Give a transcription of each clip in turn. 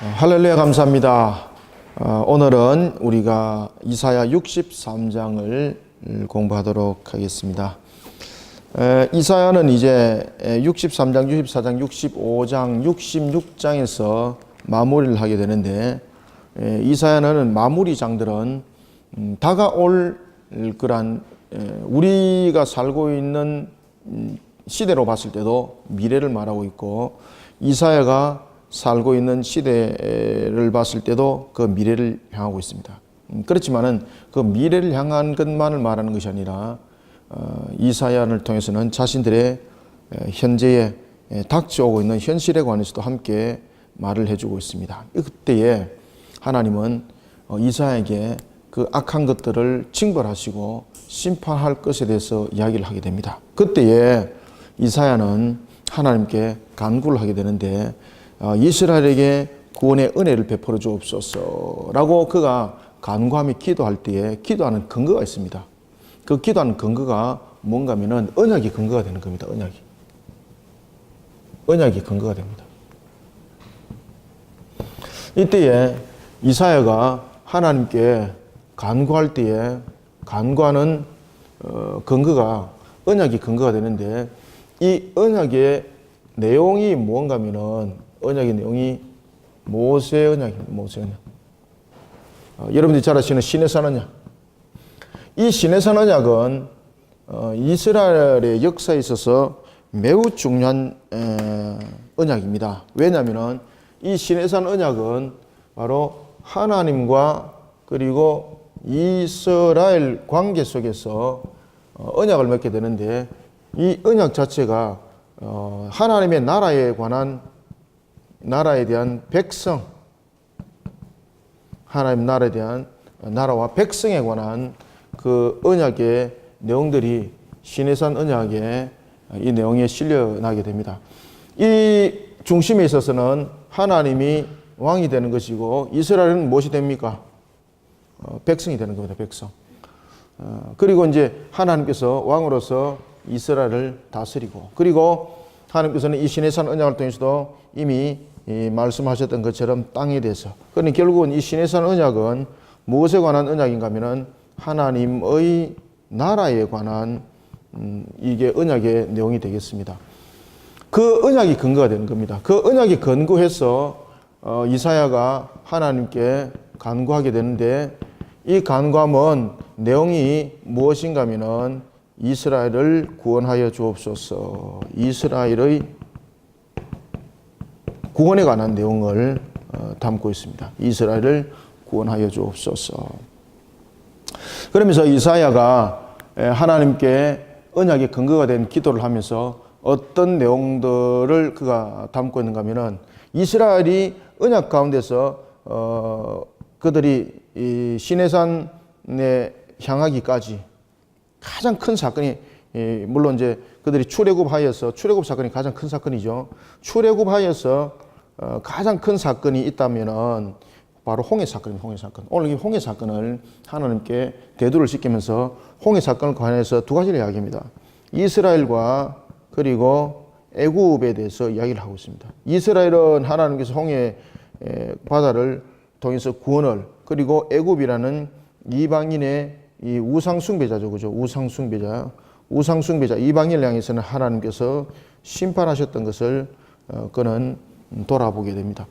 할렐루야, 감사합니다. 오늘은 우리가 이사야 63장을 공부하도록 하겠습니다. 이사야는 이제 63장, 64장, 65장, 66장에서 마무리를 하게 되는데, 이사야는 마무리 장들은 다가올 그런 우리가 살고 있는 시대로 봤을 때도 미래를 말하고 있고, 이사야가 살고 있는 시대를 봤을 때도 그 미래를 향하고 있습니다. 그렇지만은 그 미래를 향한 것만을 말하는 것이 아니라 이사야를 통해서는 자신들의 현재에 닥쳐오고 있는 현실에 관해서도 함께 말을 해주고 있습니다. 그때에 하나님은 이사야에게 그 악한 것들을 징벌하시고 심판할 것에 대해서 이야기를 하게 됩니다. 그때에 이사야는 하나님께 간구를 하게 되는데, 이스라엘에게 구원의 은혜를 베풀어 주옵소서라고 그가 간구하며 기도할 때에 기도하는 근거가 있습니다. 그 기도하는 근거가 뭔가 하면은 언약이 근거가 되는 겁니다. 언약이 근거가 됩니다. 이때에 이사야가 하나님께 간구할 때에 간구하는 근거가 언약이 근거가 되는데, 이 언약의 내용이 뭔가 하면은 언약의 내용이 모세 언약입니다. 모세 언약. 여러분들이 잘 아시는 시내산 언약. 이 시내산 언약은 이스라엘의 역사에 있어서 매우 중요한 언약입니다. 왜냐하면 이 시내산 언약은 바로 하나님과 그리고 이스라엘 관계 속에서 언약을 맺게 되는데, 이 언약 자체가 하나님의 나라에 대한 백성, 하나님 나라에 대한 나라와 백성에 관한 그 언약의 내용들이 시내산 언약에 이 내용에 실려나게 됩니다. 이 중심에 있어서는 하나님이 왕이 되는 것이고, 이스라엘은 무엇이 됩니까? 백성이 되는 겁니다. 백성. 그리고 이제 하나님께서 왕으로서 이스라엘을 다스리고, 그리고 하나님께서는 이 시내산 언약을 통해서도 이미 말씀하셨던 것처럼 땅에 대해서, 그러니 결국은 이 시내산 언약은 무엇에 관한 언약인가 하면은 하나님의 나라에 관한 이게 언약의 내용이 되겠습니다. 그 언약이 근거가 되는 겁니다. 그 언약이 근거해서 이사야가 하나님께 간구하게 되는데, 이 간구함은 내용이 무엇인가 하면은 이스라엘을 구원하여 주옵소서, 이스라엘의 구원에 관한 내용을 담고 있습니다. 이스라엘을 구원하여 주옵소서. 그러면서 이사야가 하나님께 언약의 근거가 된 기도를 하면서 어떤 내용들을 그가 담고 있는가 하면은, 이스라엘이 언약 가운데서 그들이 이 시내산에 향하기까지 가장 큰 사건이, 물론 이제 그들이 출애굽 사건이 가장 큰 사건이죠. 출애굽하여서 가장 큰 사건이 있다면은 바로 홍해 사건입니다. 홍해 사건. 오늘 이 홍해 사건을 하나님께 대두를 시키면서 홍해 사건을 관해서 두 가지를 이야기합니다. 이스라엘과 그리고 애굽에 대해서 이야기를 하고 있습니다. 이스라엘은 하나님께서 홍해 바다를 통해서 구원을, 그리고 애굽이라는 이방인의 이 우상 숭배자죠, 그죠? 우상 숭배자 이방인을 향해서는 하나님께서 심판하셨던 것을 그는 돌아보게 됩니다.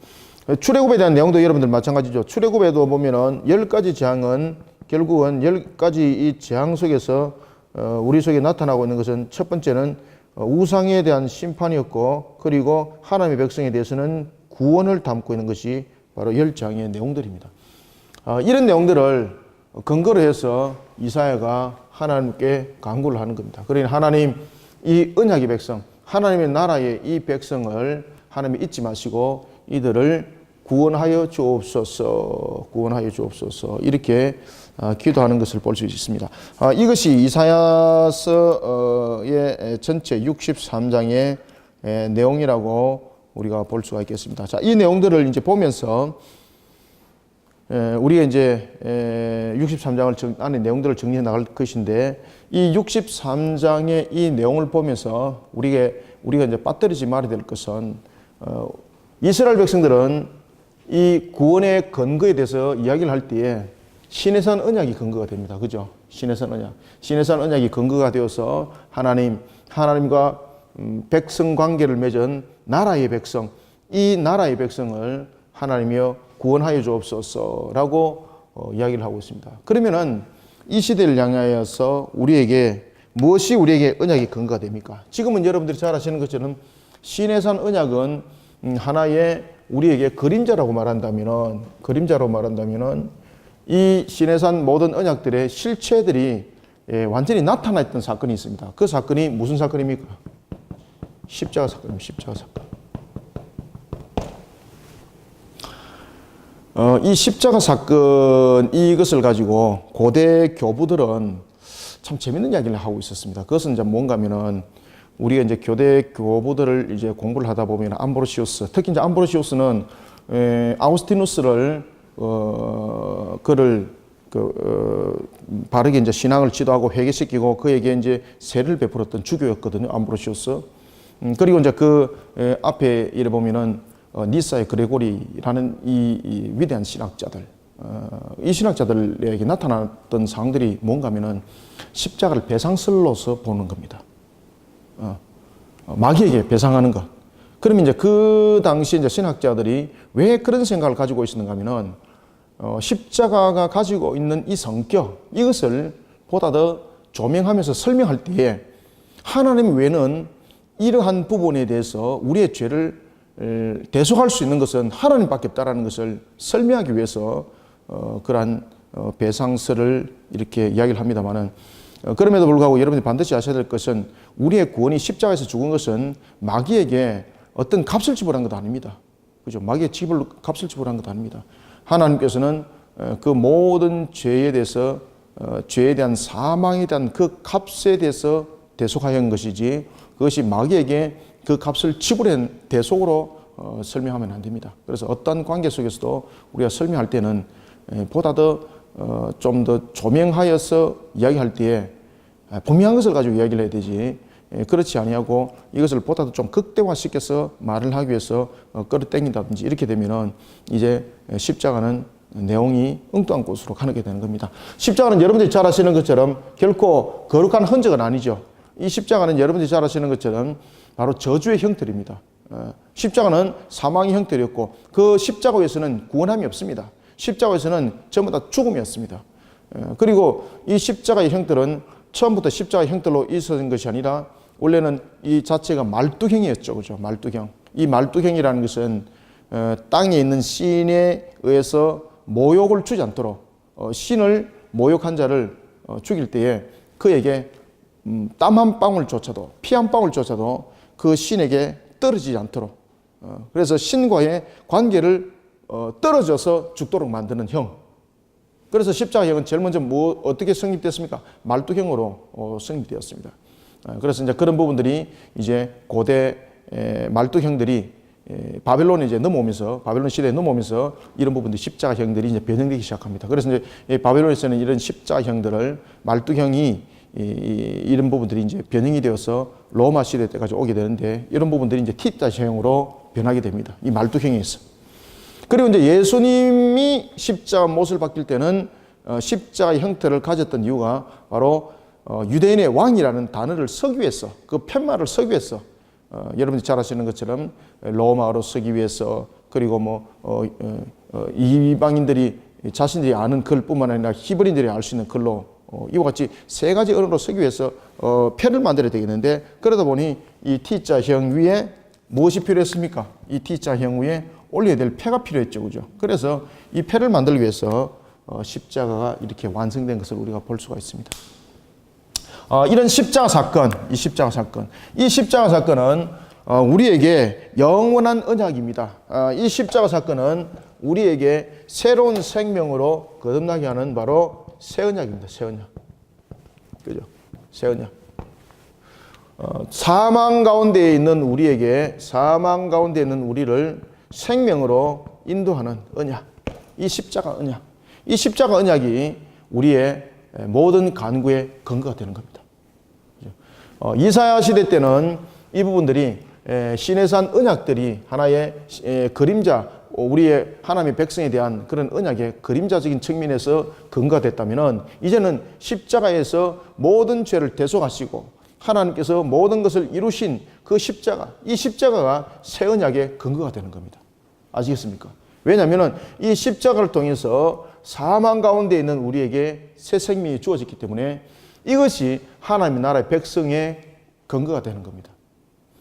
출애굽에 대한 내용도 여러분들 마찬가지죠. 출애굽에도 보면은 10가지 재앙은 결국은 10가지 이 재앙 속에서 우리 속에 나타나고 있는 것은, 첫 번째는 우상에 대한 심판이었고, 그리고 하나님의 백성에 대해서는 구원을 담고 있는 것이 바로 10재앙의 내용들입니다. 이런 내용들을 근거로 해서 이사야가 하나님께 간구를 하는 겁니다. 그러니 하나님, 이 언약의 백성, 하나님의 나라의 이 백성을 하나님이 잊지 마시고 이들을 구원하여 주옵소서, 구원하여 주옵소서, 이렇게 기도하는 것을 볼 수 있습니다. 이것이 이사야서의 전체 63장의 내용이라고 우리가 볼 수가 있겠습니다. 자, 이 내용들을 이제 보면서 우리가 이제 63장을 안에 내용들을 정리해 나갈 것인데, 이 63장의 이 내용을 보면서 우리가 이제 빠뜨리지 말아야 될 것은, 이스라엘 백성들은 이 구원의 근거에 대해서 이야기를 할 때에 시내산 언약이 근거가 됩니다. 그죠? 시내산 언약. 시내산 언약이 근거가 되어서 하나님과 백성 관계를 맺은 나라의 백성, 이 나라의 백성을 하나님이여 구원하여 주옵소서라고 이야기를 하고 있습니다. 그러면은 이 시대를 향하여서 무엇이 우리에게 언약의 근거가 됩니까? 지금은 여러분들이 잘 아시는 것처럼 시내산 언약은 하나의 우리에게 그림자로 말한다면은 이 시내산 모든 언약들의 실체들이 완전히 나타났던 사건이 있습니다. 그 사건이 무슨 사건입니까? 십자가 사건입니다. 십자가 사건. 이 십자가 사건 이것을 가지고 고대 교부들은 참 재밌는 이야기를 하고 있었습니다. 그것은 이제 뭔가 하면은 우리가 이제 교대 교부들을 이제 공부를 하다 보면 암브로시우스, 특히 이제 암브로시우스는 아우스티누스를 그를 바르게 이제 신앙을 지도하고 회개시키고 그에게 이제 세를 베풀었던 주교였거든요. 암브로시우스. 그리고 이제 그 앞에 이래 보면은 니사의 그레고리라는 이 위대한 신학자들, 이 신학자들에게 나타났던 상황들이 뭔가 하면은 십자가를 배상설로서 보는 겁니다. 마귀에게 배상하는 것. 그러면 이제 그 당시 이제 신학자들이 왜 그런 생각을 가지고 있었는가 하면은 십자가가 가지고 있는 이 성격, 이것을 보다 더 조명하면서 설명할 때에 하나님 외에는 이러한 부분에 대해서 우리의 죄를 대속할 수 있는 것은 하나님밖에 없다라는 것을 설명하기 위해서 그러한 배상설을 이렇게 이야기를 합니다만은 그럼에도 불구하고 여러분이 반드시 아셔야 될 것은 우리의 구원이 십자가에서 죽은 것은 마귀에게 어떤 값을 지불한 것도 아닙니다. 그죠? 마귀의 값을 지불한 것도 아닙니다. 하나님께서는 그 모든 죄에 대해서 죄에 대한 사망에 대한 그 값에 대해서 대속하여 것이지 그것이 마귀에게 그 값을 지불한 대속으로 설명하면 안 됩니다. 그래서 어떤 관계 속에서도 우리가 설명할 때는 보다 더 좀 더 조명하여서 이야기할 때에 분명한 것을 가지고 이야기를 해야 되지 그렇지 아니하고 이것을 보다 더 좀 극대화시켜서 말을 하기 위해서 끌어당긴다든지 이렇게 되면은 이제 십자가는 내용이 엉뚱한 곳으로 가게 되는 겁니다. 십자가는 여러분들이 잘 아시는 것처럼 결코 거룩한 흔적은 아니죠. 이 십자가는 여러분들이 잘 아시는 것처럼 바로 저주의 형틀입니다. 십자가는 사망의 형틀이었고 그 십자가에서는 구원함이 없습니다. 십자가에서는 전부 다 죽음이었습니다. 그리고 이 십자가의 형틀은 처음부터 십자가의 형틀로 있었던 것이 아니라 원래는 이 자체가 말뚝형이었죠. 그죠? 말뚝형. 이 말뚝형이라는 것은 땅에 있는 신에 의해서 모욕을 주지 않도록 신을 모욕한 자를 죽일 때에 그에게 땀 한 방울조차도 피 한 방울조차도 그 신에게 떨어지지 않도록 그래서 신과의 관계를 떨어져서 죽도록 만드는 형. 그래서 십자가형은 제일 먼저 어떻게 성립됐습니까? 말뚝형으로 성립되었습니다. 그래서 이제 그런 부분들이 이제 고대 말뚝형들이 바벨론에 이제 넘어오면서 바벨론 시대에 넘어오면서 이런 부분들이 십자가형들이 이제 변형되기 시작합니다. 그래서 이제 바벨론에서는 이런 십자가형들을 말뚝형이 이런 부분들이 이제 변형이 되어서 로마 시대 때까지 오게 되는데 이런 부분들이 이제 T자형으로 변하게 됩니다. 이 말뚝형에서. 그리고 이제 예수님이 십자가 못을 박힐 때는 십자가 형태를 가졌던 이유가 바로 유대인의 왕이라는 단어를 쓰기 위해서 그 팻말을 쓰기 위해서 여러분들이 잘 아시는 것처럼 로마어로 쓰기 위해서 그리고 이방인들이 자신들이 아는 글뿐만 아니라 히브리인들이 알 수 있는 글로 이와 같이 세 가지 언어로 쓰기 위해서 패를 만들어야 되겠는데 그러다 보니 이 T자형 위에 무엇이 필요했습니까? 이 T자형 위에 올려야 될 패가 필요했죠. 그죠? 그래서 이 패를 만들기 위해서 십자가가 이렇게 완성된 것을 우리가 볼 수가 있습니다. 이런 십자가 사건, 이 십자가 사건은 우리에게 영원한 언약입니다. 이 십자가 사건은 우리에게 새로운 생명으로 거듭나게 하는 바로 새 언약입니다. 새 언약. 그죠? 새 언약. 사망 가운데 있는 우리에게, 사망 가운데 있는 우리를 생명으로 인도하는 언약. 이 십자가 언약. 이 십자가 언약이 우리의 모든 간구의 근거가 되는 겁니다. 이사야 시대 때는 이 부분들이 시내산 언약들이 하나의 그림자, 우리의 하나님의 백성에 대한 그런 언약의 그림자적인 측면에서 근거가 됐다면 이제는 십자가에서 모든 죄를 대속하시고 하나님께서 모든 것을 이루신 그 십자가, 이 십자가가 새 언약의 근거가 되는 겁니다. 아시겠습니까? 왜냐하면 이 십자가를 통해서 사망 가운데 있는 우리에게 새 생명이 주어졌기 때문에 이것이 하나님의 나라의 백성의 근거가 되는 겁니다.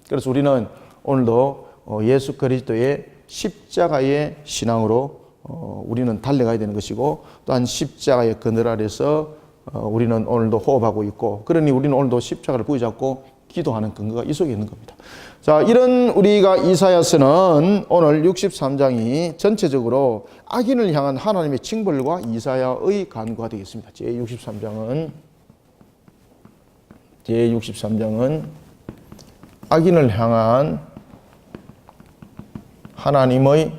그래서 우리는 오늘도 예수 그리스도의 십자가의 신앙으로 우리는 달려가야 되는 것이고 또한 십자가의 그늘 아래서 우리는 오늘도 호흡하고 있고 그러니 우리는 오늘도 십자가를 부여잡고 기도하는 근거가 이 속에 있는 겁니다. 자, 이런 우리가 이사야서는 오늘 63장이 전체적으로 악인을 향한 하나님의 징벌과 이사야의 간구가 되겠습니다. 제63장은 악인을 향한 하나님의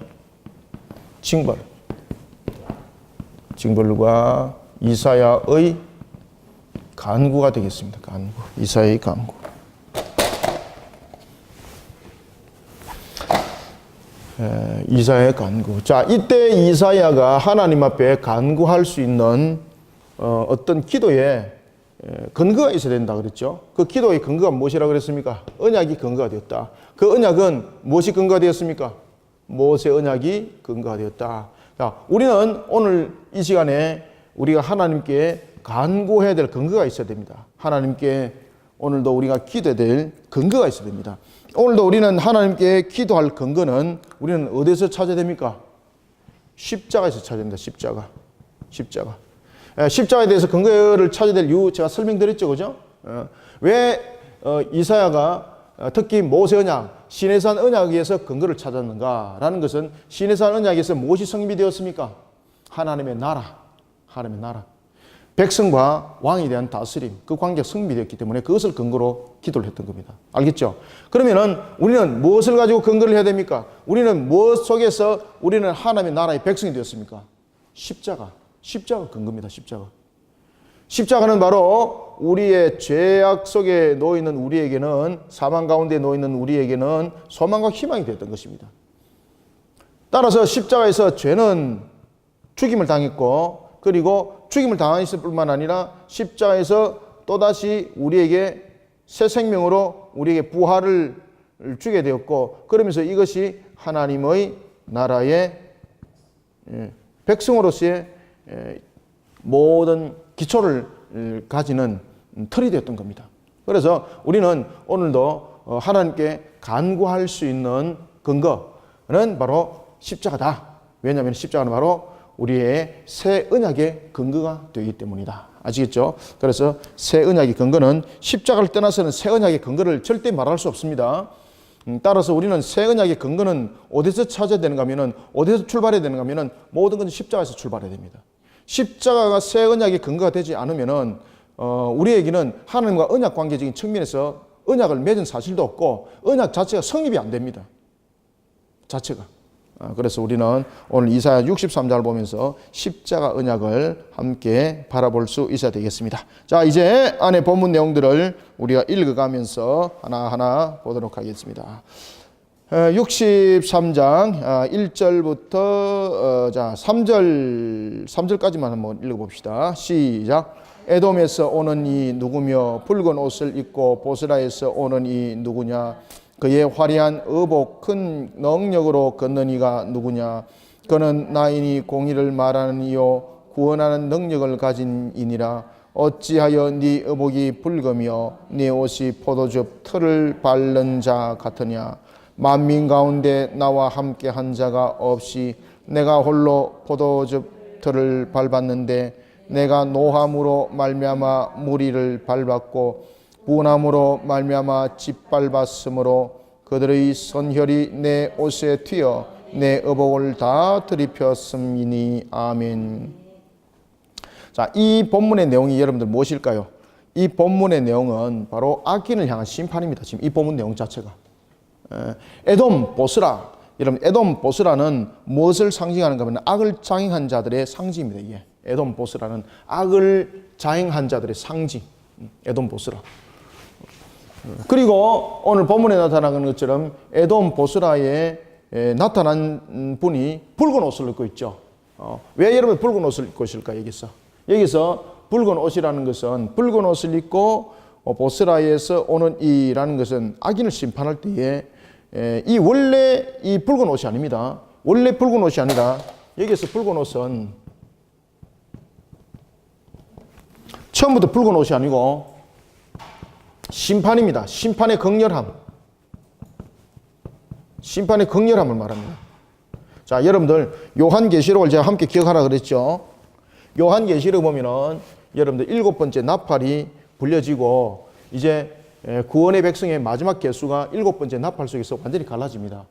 징벌과 이사야의 간구가 되겠습니다. 이사야의 간구. 이사야의 간구. 자, 이때 이사야가 하나님 앞에 간구할 수 있는 어떤 기도에 근거가 있어야 된다 그랬죠. 그 기도의 근거가 무엇이라고 그랬습니까? 언약이 근거가 되었다. 그 언약은 무엇이 근거가 되었습니까? 모세 언약이 근거가 되었다. 자, 우리는 오늘 이 시간에 우리가 하나님께 간구해야 될 근거가 있어야 됩니다. 하나님께 오늘도 우리가 기도해야 될 근거가 있어야 됩니다. 오늘도 우리는 하나님께 기도할 근거는 우리는 어디서 찾아야 됩니까? 십자가에서 찾아야 됩니다. 십자가. 십자가에 대해서 근거를 찾아야 될 이유 제가 설명드렸죠. 그죠? 왜 이사야가 특히 모세 언약, 시내산 언약에서 근거를 찾았는가라는 것은 시내산 언약에서 무엇이 성립이 되었습니까? 하나님의 나라. 백성과 왕에 대한 다스림, 그 관계가 성립이 되었기 때문에 그것을 근거로 기도를 했던 겁니다. 알겠죠? 그러면은 우리는 무엇을 가지고 근거를 해야 됩니까? 우리는 무엇 속에서 우리는 하나님의 나라의 백성이 되었습니까? 십자가 근거입니다. 십자가는 바로 우리의 죄악 속에 놓여있는 우리에게는, 사망 가운데 놓여있는 우리에게는 소망과 희망이 되었던 것입니다. 따라서 십자가에서 죄는 죽임을 당했고, 그리고 죽임을 당했을 뿐만 아니라 십자가에서 또다시 우리에게 새 생명으로 우리에게 부활을 주게 되었고, 그러면서 이것이 하나님의 나라의 백성으로서의 모든 기초를 가지는 틀이 되었던 겁니다. 그래서 우리는 오늘도 하나님께 간구할 수 있는 근거는 바로 십자가다. 왜냐하면 십자가는 바로 우리의 새 언약의 근거가 되기 때문이다. 아시겠죠? 그래서 새 언약의 근거는 십자가를 떠나서는 새 언약의 근거를 절대 말할 수 없습니다. 따라서 우리는 새 언약의 근거는 어디서 찾아야 되는가 하면은, 어디서 출발해야 되는가 하면은 모든 것은 십자가에서 출발해야 됩니다. 십자가가 새 언약의 근거가 되지 않으면은 우리에게는 하나님과 언약 관계적인 측면에서 언약을 맺은 사실도 없고 언약 자체가 성립이 안 됩니다. 자체가. 그래서 우리는 오늘 이사야 63장을 보면서 십자가 언약을 함께 바라볼 수 있어야 되겠습니다. 자, 이제 안에 본문 내용들을 우리가 읽어가면서 하나하나 보도록 하겠습니다. 63장 1절부터 3절까지만 한번 읽어봅시다. 시작. 에돔에서 오는 이 누구며 붉은 옷을 입고 보스라에서 오는 이 누구냐. 그의 화려한 의복 큰 능력으로 걷는 이가 누구냐. 그는 나인이 공의를 말하는 이요 구원하는 능력을 가진 이니라. 어찌하여 네 의복이 붉으며 네 옷이 포도즙 틀을 밟는 자 같으냐. 만민 가운데 나와 함께 한 자가 없이 내가 홀로 포도즙 틀을 밟았는데 내가 노함으로 말미암아 무리를 밟았고 분함으로 말미암아 짓밟았으므로 그들의 선혈이 내 옷에 튀어 내 의복을 다 들이폈음이니. 아멘. 자, 이 본문의 내용이 여러분들 무엇일까요? 이 본문의 내용은 바로 악인을 향한 심판입니다. 지금 이 본문 내용 자체가. 에돔 보스라. 여러분, 에돔 보스라는 무엇을 상징하는가 하면 악을 자행한 자들의 상징입니다. 이게 에돔 보스라는 악을 자행한 자들의 상징. 에돔 보스라. 그리고 오늘 본문에 나타나는 것처럼 에돔 보스라의 나타난 분이 붉은 옷을 입고 있죠. 왜 여러분 붉은 옷을 입고 있을까? 여기서 붉은 옷이라는 것은 붉은 옷을 입고 보스라에서 오는 이라는 것은 악인을 심판할 때에 이 원래 이 붉은 옷이 아닙니다. 원래 붉은 옷이 아니라 여기서 붉은 옷은 처음부터 붉은 옷이 아니고 심판입니다. 심판의 극렬함. 심판의 극렬함을 말합니다. 자, 여러분들 요한계시록을 제가 함께 기억하라 그랬죠. 요한계시록 보면은 여러분들 7번째 나팔이 불려지고 이제 구원의 백성의 마지막 개수가 7번째 나팔 속에서 완전히 갈라집니다.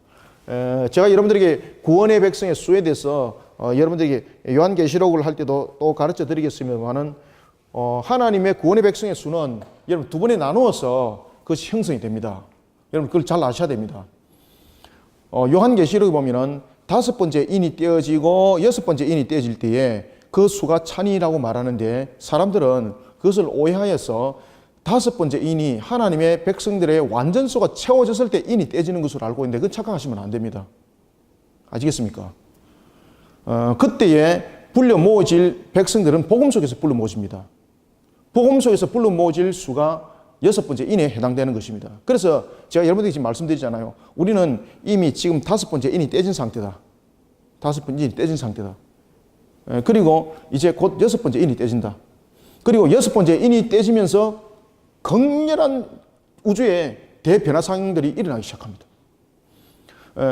제가 여러분들에게 구원의 백성의 수에 대해서 여러분들에게 요한계시록을 할 때도 또 가르쳐 드리겠습니다만은 하나님의 구원의 백성의 수는 여러분 두 번에 나누어서 그것이 형성이 됩니다. 여러분 그걸 잘 아셔야 됩니다. 요한계시록에 보면은 5번째 인이 떼어지고 6번째 인이 떼어질 때에 그 수가 찬이라고 말하는데 사람들은 그것을 오해하여서 5번째 인이 하나님의 백성들의 완전수가 채워졌을 때 인이 떼지는 것으로 알고 있는데 그건 착각하시면 안 됩니다. 아시겠습니까? 그때에 불려 모어질 백성들은 복음 속에서 불러 모집니다. 복음 속에서 불러 모어질 수가 6번째 인에 해당되는 것입니다. 그래서 제가 여러분들에게 지금 말씀드리잖아요. 우리는 이미 지금 5번째 인이 떼진 상태다. 5번째 인이 떼진 상태다. 그리고 이제 곧 6번째 인이 떼진다. 그리고 6번째 인이 떼지면서 극렬한 우주의 대변화 상황들이 일어나기 시작합니다.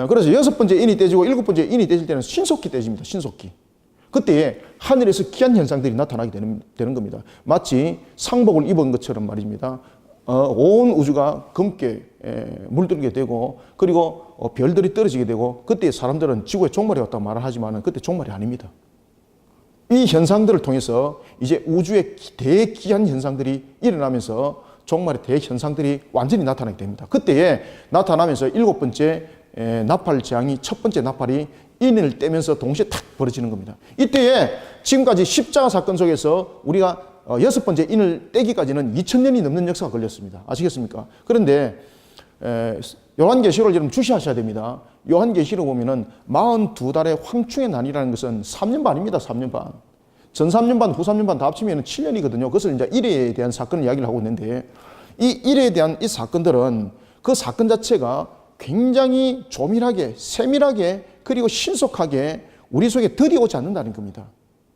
그래서 6번째 인이 떼지고 7번째 인이 떼질 때는 신속히 떼집니다. 신속히. 그때에 하늘에서 기이한 현상들이 나타나게 되는 겁니다. 마치 상복을 입은 것처럼 말입니다. 온 우주가 검게 물들게 되고 그리고 별들이 떨어지게 되고 그때 사람들은 지구의 종말이 왔다고 말을 하지만 그때 종말이 아닙니다. 이 현상들을 통해서 이제 우주의 대기이한 현상들이 일어나면서 종말의 대현상들이 완전히 나타나게 됩니다. 그때에 나타나면서 7번째 나팔 재앙이 첫 번째 나팔이 인을 떼면서 동시에 탁 벌어지는 겁니다. 이때에 지금까지 십자가 사건 속에서 우리가 6번째 인을 떼기까지는 2000년이 넘는 역사가 걸렸습니다. 아시겠습니까? 그런데 요한계시록을 여러분 주시하셔야 됩니다. 요한계시록 보면은 42달의 황충의 난이라는 것은 3년 반입니다. 3년 반. 전 3년 반, 후 3년 반 다 합치면 7년이거든요. 그것을 이제 일회에 대한 사건을 이야기를 하고 있는데 이 일회에 대한 이 사건들은 그 사건 자체가 굉장히 조밀하게, 세밀하게 그리고 신속하게 우리 속에 들이오지 않는다는 겁니다.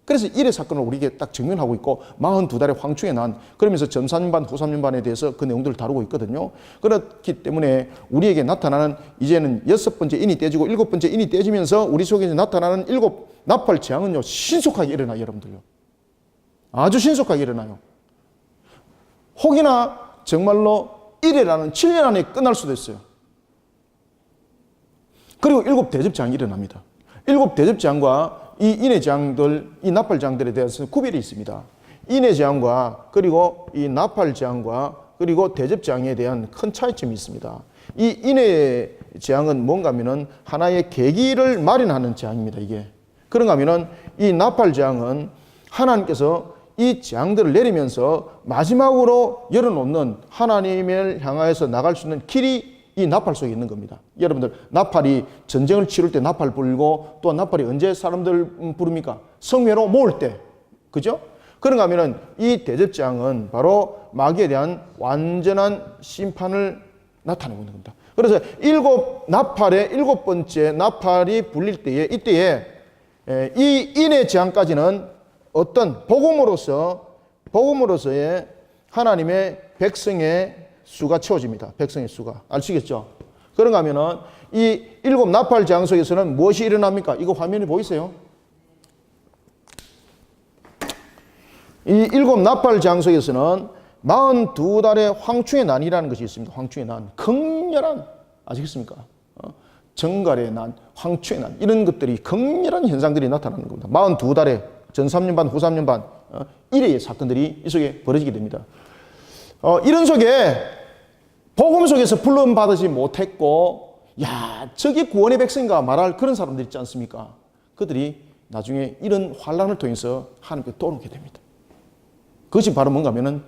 그래서 일회 사건을 우리에게 딱 증명하고 있고 42달의 황충의 난 그러면서 전 3년 반, 후 3년 반에 대해서 그 내용들을 다루고 있거든요. 그렇기 때문에 우리에게 나타나는 이제는 6번째 인이 떼지고 7번째 인이 떼지면서 우리 속에 나타나는 7 나팔 재앙은요 신속하게 일어나요. 여러분들요. 아주 신속하게 일어나요. 혹이나 정말로 1회라는 7년 안에 끝날 수도 있어요. 그리고 7 대접재앙이 일어납니다. 7 대접재앙과 이 인의 재앙들, 이 나팔 재앙들에 대해서 구별이 있습니다. 인의 재앙과 그리고 이 나팔 재앙과 그리고 대접 재앙에 대한 큰 차이점이 있습니다. 이 인의 재앙은 뭔가 하면은 하나의 계기를 마련하는 재앙입니다. 이게 그런가 하면은 이 나팔 재앙은 하나님께서 이 재앙들을 내리면서 마지막으로 열어놓는 하나님을 향하여서 나갈 수 있는 길이 이 나팔 속에 있는 겁니다. 여러분들 나팔이 전쟁을 치를 때 나팔 불고 또 나팔이 언제 사람들 부릅니까? 성회로 모을 때. 그죠? 그런가 하면은 이 대접재앙은 바로 마귀에 대한 완전한 심판을 나타내고 있는 겁니다. 그래서 7나팔의 7번째 나팔이 불릴 때에 이때에 이 인의 재앙까지는 어떤 복음으로서의 하나님의 백성의 수가 채워집니다. 백성의 수가. 아시겠죠? 그런가 하면은 이 7 나팔 재앙 속에서는 무엇이 일어납니까? 이거 화면에 보이세요? 이 7 나팔 재앙 속에서는 42달의 황충의 난이라는 것이 있습니다. 황충의 난. 극렬한, 아시겠습니까? 정갈의 난, 황충의 난. 이런 것들이 극렬한 현상들이 나타나는 겁니다. 42달의 전 3년 반, 후 3년 반, 1회의 사건들이 이 속에 벌어지게 됩니다. 이런 속에 복음 속에서 불름 받지 못했고, 야, 저게 구원의 백성인가 말할 그런 사람들 있지 않습니까? 그들이 나중에 이런 환란을 통해서 하나님께 돌아오게 됩니다. 그것이 바로 뭔가 하면은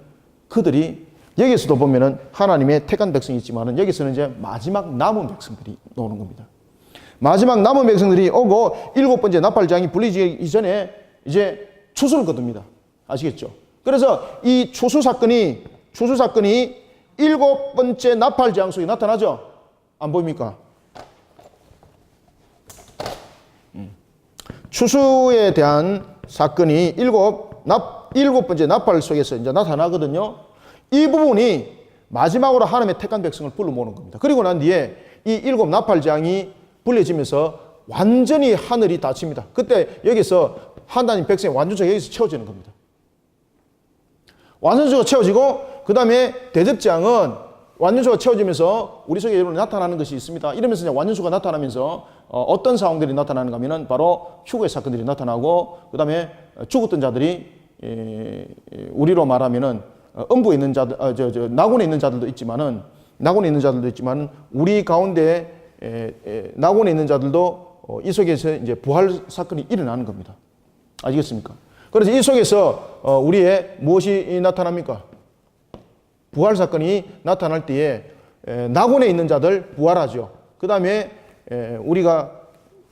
그들이 여기서도 보면은 하나님의 택한 백성이 있지만은 여기서는 이제 마지막 남은 백성들이 나오는 겁니다. 마지막 남은 백성들이 오고 7번째 나팔장이 불리기 전에 이제 추수를 거둡니다. 아시겠죠? 그래서 이 추수 사건이 7번째 나팔장 속에 나타나죠? 안 보입니까? 추수에 대한 사건이 7번째 나팔 속에서 이제 나타나거든요. 이 부분이 마지막으로 하나님의 택한 백성을 불러 모으는 겁니다. 그리고 난 뒤에 이 7 나팔장이 불려지면서 완전히 하늘이 닫힙니다. 그때 여기서 하나님 백성의 완전체가 여기서 채워지는 겁니다. 완전체가 채워지고 그 다음에 대접장은 완전수가 채워지면서 우리 속에 여러분 나타나는 것이 있습니다. 이러면서 이제 완전수가 나타나면서 어떤 상황들이 나타나는가 하면은 바로 휴거의 사건들이 나타나고 그 다음에 죽었던 자들이 우리로 말하면은 음부에 있는 자들, 낙원에 있는 자들도 있지만은 우리 가운데 낙원에 있는 자들도 이 속에서 이제 부활 사건이 일어나는 겁니다. 아시겠습니까? 그래서 이 속에서 우리의 무엇이 나타납니까? 부활 사건이 나타날 때에 낙원에 있는 자들 부활하죠. 그 다음에 우리가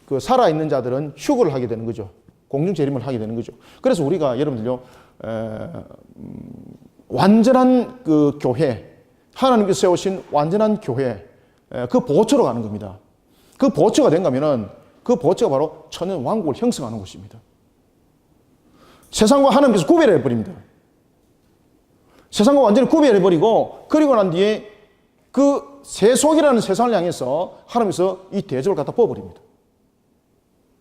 그 살아있는 자들은 휴거를 하게 되는 거죠. 공중 재림을 하게 되는 거죠. 그래서 우리가 여러분들요 완전한 그 교회, 하나님께서 세우신 완전한 교회, 그 보초로 가는 겁니다. 그 보초가 된가 하면은 그 보초가 바로 천년 왕국을 형성하는 것입니다. 세상과 하나님께서 구별해 버립니다. 세상과 완전히 구별해버리고 그리고 난 뒤에 그 세속이라는 세상을 향해서 하나님께서 이 대접을 갖다 부어버립니다.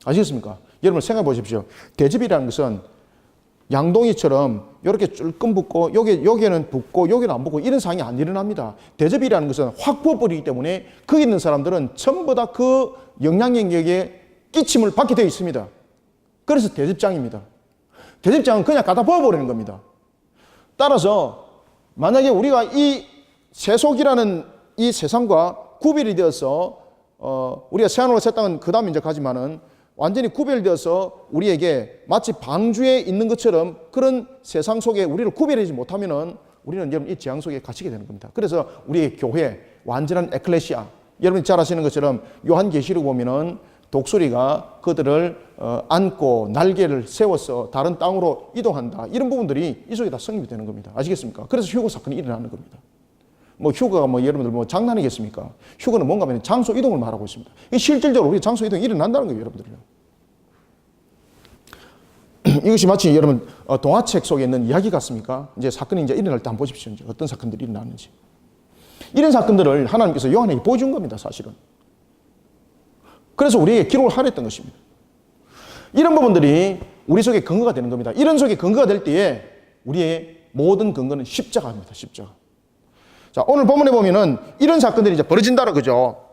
아시겠습니까? 여러분 생각해 보십시오. 대접이라는 것은 양동이처럼 이렇게 찔끔 붙고 여기에는 붙고 여기는 안 붙고 이런 상황이 안 일어납니다. 대접이라는 것은 확 부어버리기 때문에 거기 있는 사람들은 전부 다 그 영향력에 끼침을 받게 되어 있습니다. 그래서 대접장입니다. 대접장은 그냥 갖다 부어버리는 겁니다. 따라서 만약에 우리가 이 세속이라는 이 세상과 구별이 되어서 우리가 새하늘과 새 땅은 그 다음에 이제 가지만은 완전히 구별되어서 우리에게 마치 방주에 있는 것처럼 그런 세상 속에 우리를 구별하지 못하면은 우리는 여러분 이 재앙 속에 갇히게 되는 겁니다. 그래서 우리의 교회, 완전한 에클레시아, 여러분이 잘 아시는 것처럼 요한계시록 보면은 독수리가 그들을 안고 날개를 세워서 다른 땅으로 이동한다. 이런 부분들이 이 속에 다 성립이 되는 겁니다. 아시겠습니까? 그래서 휴거 사건이 일어나는 겁니다. 뭐 휴거가 뭐 여러분들 뭐 장난이겠습니까? 휴거는 뭔가 하면 장소 이동을 말하고 있습니다. 이 실질적으로 우리 장소 이동이 일어난다는 거예요, 여러분들요. 이것이 마치 여러분 동화책 속에 있는 이야기 같습니까? 이제 사건이 이제 일어날 때 한번 보십시오. 이제 어떤 사건들이 일어나는지. 이런 사건들을 하나님께서 요한에게 보여준 겁니다, 사실은. 그래서 우리에게 기록을 하려 했던 것입니다. 이런 부분들이 우리 속에 근거가 되는 겁니다. 이런 속에 근거가 될 때에 우리의 모든 근거는 십자가입니다. 십자가. 자, 오늘 본문에 보면은 이런 사건들이 이제 벌어진다는 거죠.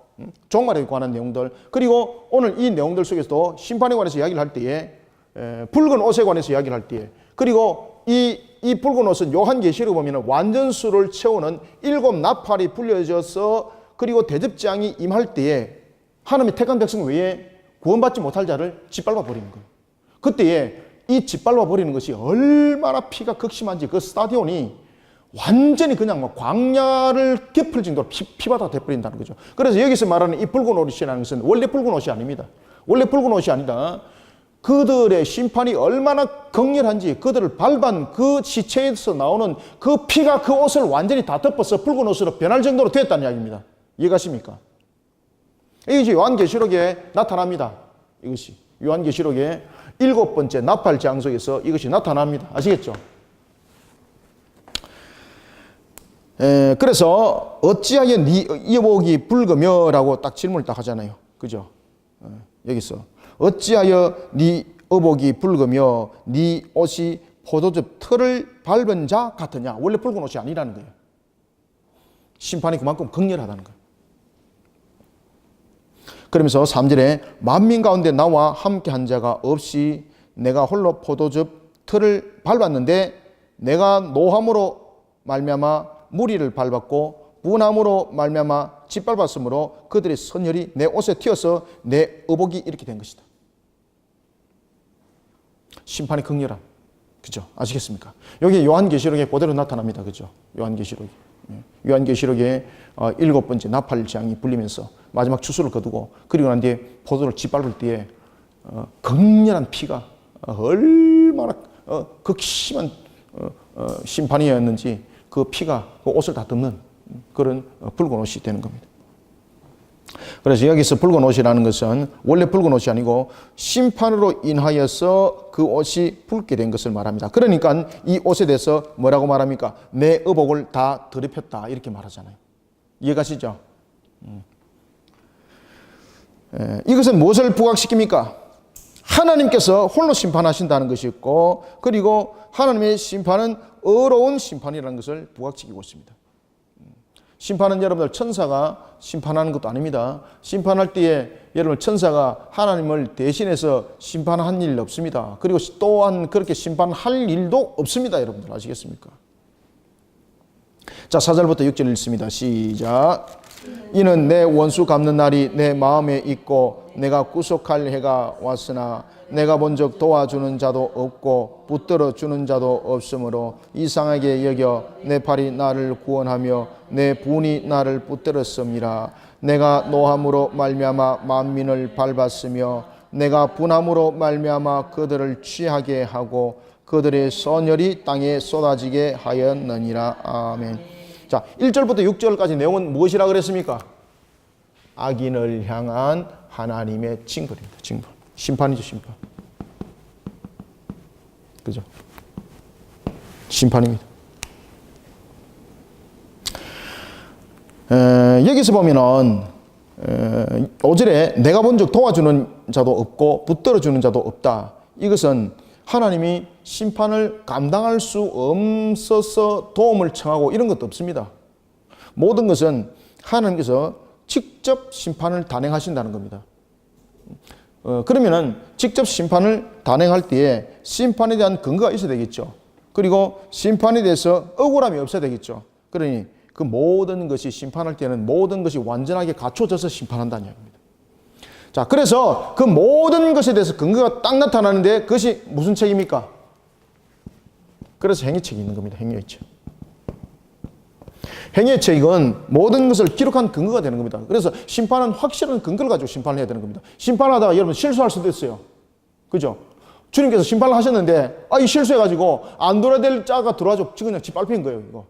종말에 관한 내용들. 그리고 오늘 이 내용들 속에서도 심판에 관해서 이야기를 할 때에 붉은 옷에 관해서 이야기를 할 때에 그리고 이 붉은 옷은 요한계시록에 보면은 완전수를 채우는 7 나팔이 불려져서 그리고 대접장이 임할 때에 하나님의 택한 백성 외에 구원받지 못할 자를 짓밟아 버리는 거예요. 그때에 이 짓밟아 버리는 것이 얼마나 피가 극심한지 그 스타디온이 완전히 그냥 막 광야를 덮을 정도로 피바다가 돼버린다는 거죠. 그래서 여기서 말하는 이 붉은 옷이라는 것은 원래 붉은 옷이 아닙니다. 원래 붉은 옷이 아니다. 그들의 심판이 얼마나 극렬한지 그들을 밟은 그 시체에서 나오는 그 피가 그 옷을 완전히 다 덮어서 붉은 옷으로 변할 정도로 되었다는 이야기입니다. 이해가십니까? 이것이 요한계시록에 나타납니다. 이것이 요한계시록의 7번째 나팔 장소에서 이것이 나타납니다. 아시겠죠? 그래서 어찌하여 네 의복이 붉으며라고 딱 질문을 딱 하잖아요. 그죠? 여기서 어찌하여 네 의복이 붉으며 네 옷이 포도즙 틀을 밟은 자 같으냐? 원래 붉은 옷이 아니라는 거예요. 심판이 그만큼 극렬하다는 거예요. 그러면서 3절에 만민 가운데 나와 함께 한 자가 없이 내가 홀로 포도즙 틀을 밟았는데 내가 노함으로 말미암아 무리를 밟았고 분함으로 말미암아 짓밟았으므로 그들의 선혈이 내 옷에 튀어서 내 의복이 이렇게 된 것이다. 심판이 극렬함. 그죠? 아시겠습니까? 여기 요한계시록에 그대로 나타납니다. 그죠? 요한계시록이. 요한계시록에 7번째 나팔 재앙이 불리면서 마지막 추수를 거두고 그리고 난 뒤에 포도를 짓밟을 때에 극렬한 피가 얼마나 극심한 심판이었는지 그 피가 그 옷을 다 덮는 그런 붉은 옷이 되는 겁니다. 그래서 여기서 붉은 옷이라는 것은 원래 붉은 옷이 아니고 심판으로 인하여서 그 옷이 붉게 된 것을 말합니다. 그러니까 이 옷에 대해서 뭐라고 말합니까? 내 의복을 다 더럽혔다 이렇게 말하잖아요. 이해가시죠? 이것은 무엇을 부각시킵니까? 하나님께서 홀로 심판하신다는 것이 있고 그리고 하나님의 심판은 의로운 심판이라는 것을 부각시키고 있습니다. 심판은 여러분들 천사가 심판하는 것도 아닙니다. 심판할 때에 여러분 천사가 하나님을 대신해서 심판한 일 없습니다. 그리고 또한 그렇게 심판할 일도 없습니다. 여러분들 아시겠습니까? 자, 4절부터 6절 읽습니다. 시작. 이는 내 원수 갚는 날이 내 마음에 있고 내가 구속할 해가 왔으나 내가 본즉 도와주는 자도 없고 붙들어 주는 자도 없으므로 이상하게 여겨 내 팔이 나를 구원하며 내 분이 나를 붙들었음이라. 내가 노함으로 말미암아 만민을 밟았으며 내가 분함으로 말미암아 그들을 취하게 하고 그들의 선열이 땅에 쏟아지게 하였느니라. 아멘. 자, 1절부터 6절까지 내용은 무엇이라 그랬습니까? 악인을 향한 하나님의 징벌입니다. 징벌. 심판이죠, 심판. 그죠? 심판입니다. 여기서 보면은 5절에 내가 본즉 도와주는 자도 없고 붙들어주는 자도 없다. 이것은 하나님이 심판을 감당할 수 없어서 도움을 청하고 이런 것도 없습니다. 모든 것은 하나님께서 직접 심판을 단행하신다는 겁니다. 그러면은 직접 심판을 단행할 때에 심판에 대한 근거가 있어야 되겠죠. 그리고 심판에 대해서 억울함이 없어야 되겠죠. 그러니 그 모든 것이 심판할 때는 모든 것이 완전하게 갖춰져서 심판한다는 이야기입니다. 자, 그래서 그 모든 것에 대해서 근거가 딱 나타나는데 그것이 무슨 책입니까? 그래서 행위책이 있는 겁니다. 행위책. 행위책은 모든 것을 기록한 근거가 되는 겁니다. 그래서 심판은 확실한 근거를 가지고 심판을 해야 되는 겁니다. 심판하다가 여러분 실수할 수도 있어요. 그죠? 주님께서 심판을 하셨는데 이 실수해가지고 안 돌아야 될 자가 들어와서 그냥 짓밟힌 거예요. 이거.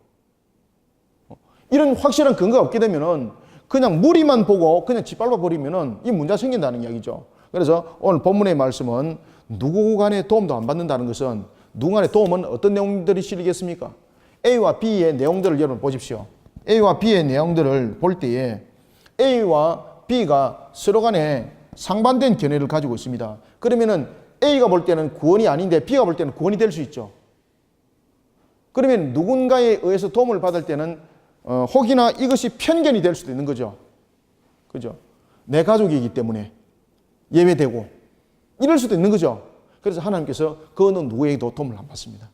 이런 확실한 근거가 없게 되면은 그냥 무리만 보고 그냥 짓밟아 버리면은 이 문제가 생긴다는 이야기죠. 그래서 오늘 본문의 말씀은 누구 간의 도움도 안 받는다는 것은 누구 간의 도움은 어떤 내용들이 실리겠습니까? A와 B의 내용들을 여러분 보십시오. A와 B의 내용들을 볼 때에 A와 B가 서로 간에 상반된 견해를 가지고 있습니다. 그러면은 A가 볼 때는 구원이 아닌데 B가 볼 때는 구원이 될 수 있죠. 그러면 누군가에 의해서 도움을 받을 때는 혹이나 이것이 편견이 될 수도 있는 거죠. 그죠? 내 가족이기 때문에 예외되고 이럴 수도 있는 거죠. 그래서 하나님께서 그 어느 누구에게도 도움을 안 받습니다.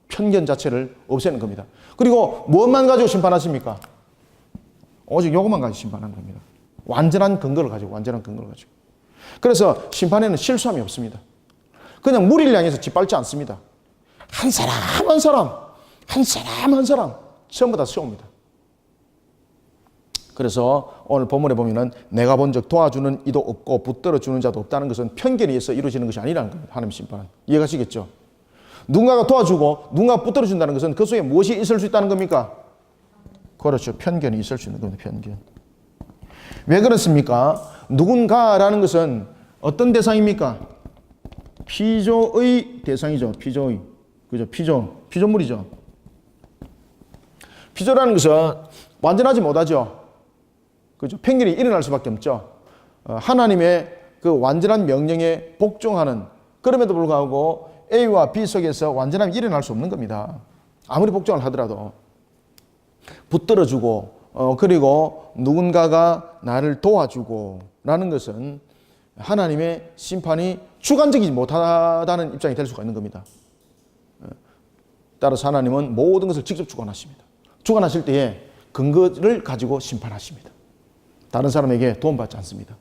편견 자체를 없애는 겁니다. 그리고 무엇만 가지고 심판하십니까? 오직 이것만 가지고 심판하는 겁니다. 완전한 근거를 가지고, 완전한 근거를 가지고. 그래서 심판에는 실수함이 없습니다. 그냥 무리를 향해서 짓밟지 않습니다. 한 사람 한 사람, 한 사람 한 사람 전부 다 세웁니다. 그래서 오늘 본문에 보면은 내가 본즉 도와주는 이도 없고 붙들어주는 자도 없다는 것은 편견에 의해서 이루어지는 것이 아니라는 겁니다. 하나님 심판은. 이해가시겠죠? 누군가가 도와주고 누군가가 붙들어준다는 것은 그 속에 무엇이 있을 수 있다는 겁니까? 그렇죠. 편견이 있을 수 있는 겁니다. 편견. 왜 그렇습니까? 누군가라는 것은 어떤 대상입니까? 피조의 대상이죠. 피조의. 그죠? 피조물이죠. 피조라는 것은 완전하지 못하죠. 그죠? 편견이 일어날 수밖에 없죠. 하나님의 그 완전한 명령에 복종하는, 그럼에도 불구하고 A와 B 속에서 완전함이 일어날 수 없는 겁니다. 아무리 복종을 하더라도. 붙들어주고 그리고 누군가가 나를 도와주고 라는 것은 하나님의 심판이 주관적이지 못하다는 입장이 될 수가 있는 겁니다. 따라서 하나님은 모든 것을 직접 주관하십니다. 주관하실 때에 근거를 가지고 심판하십니다. 다른 사람에게 도움받지 않습니다.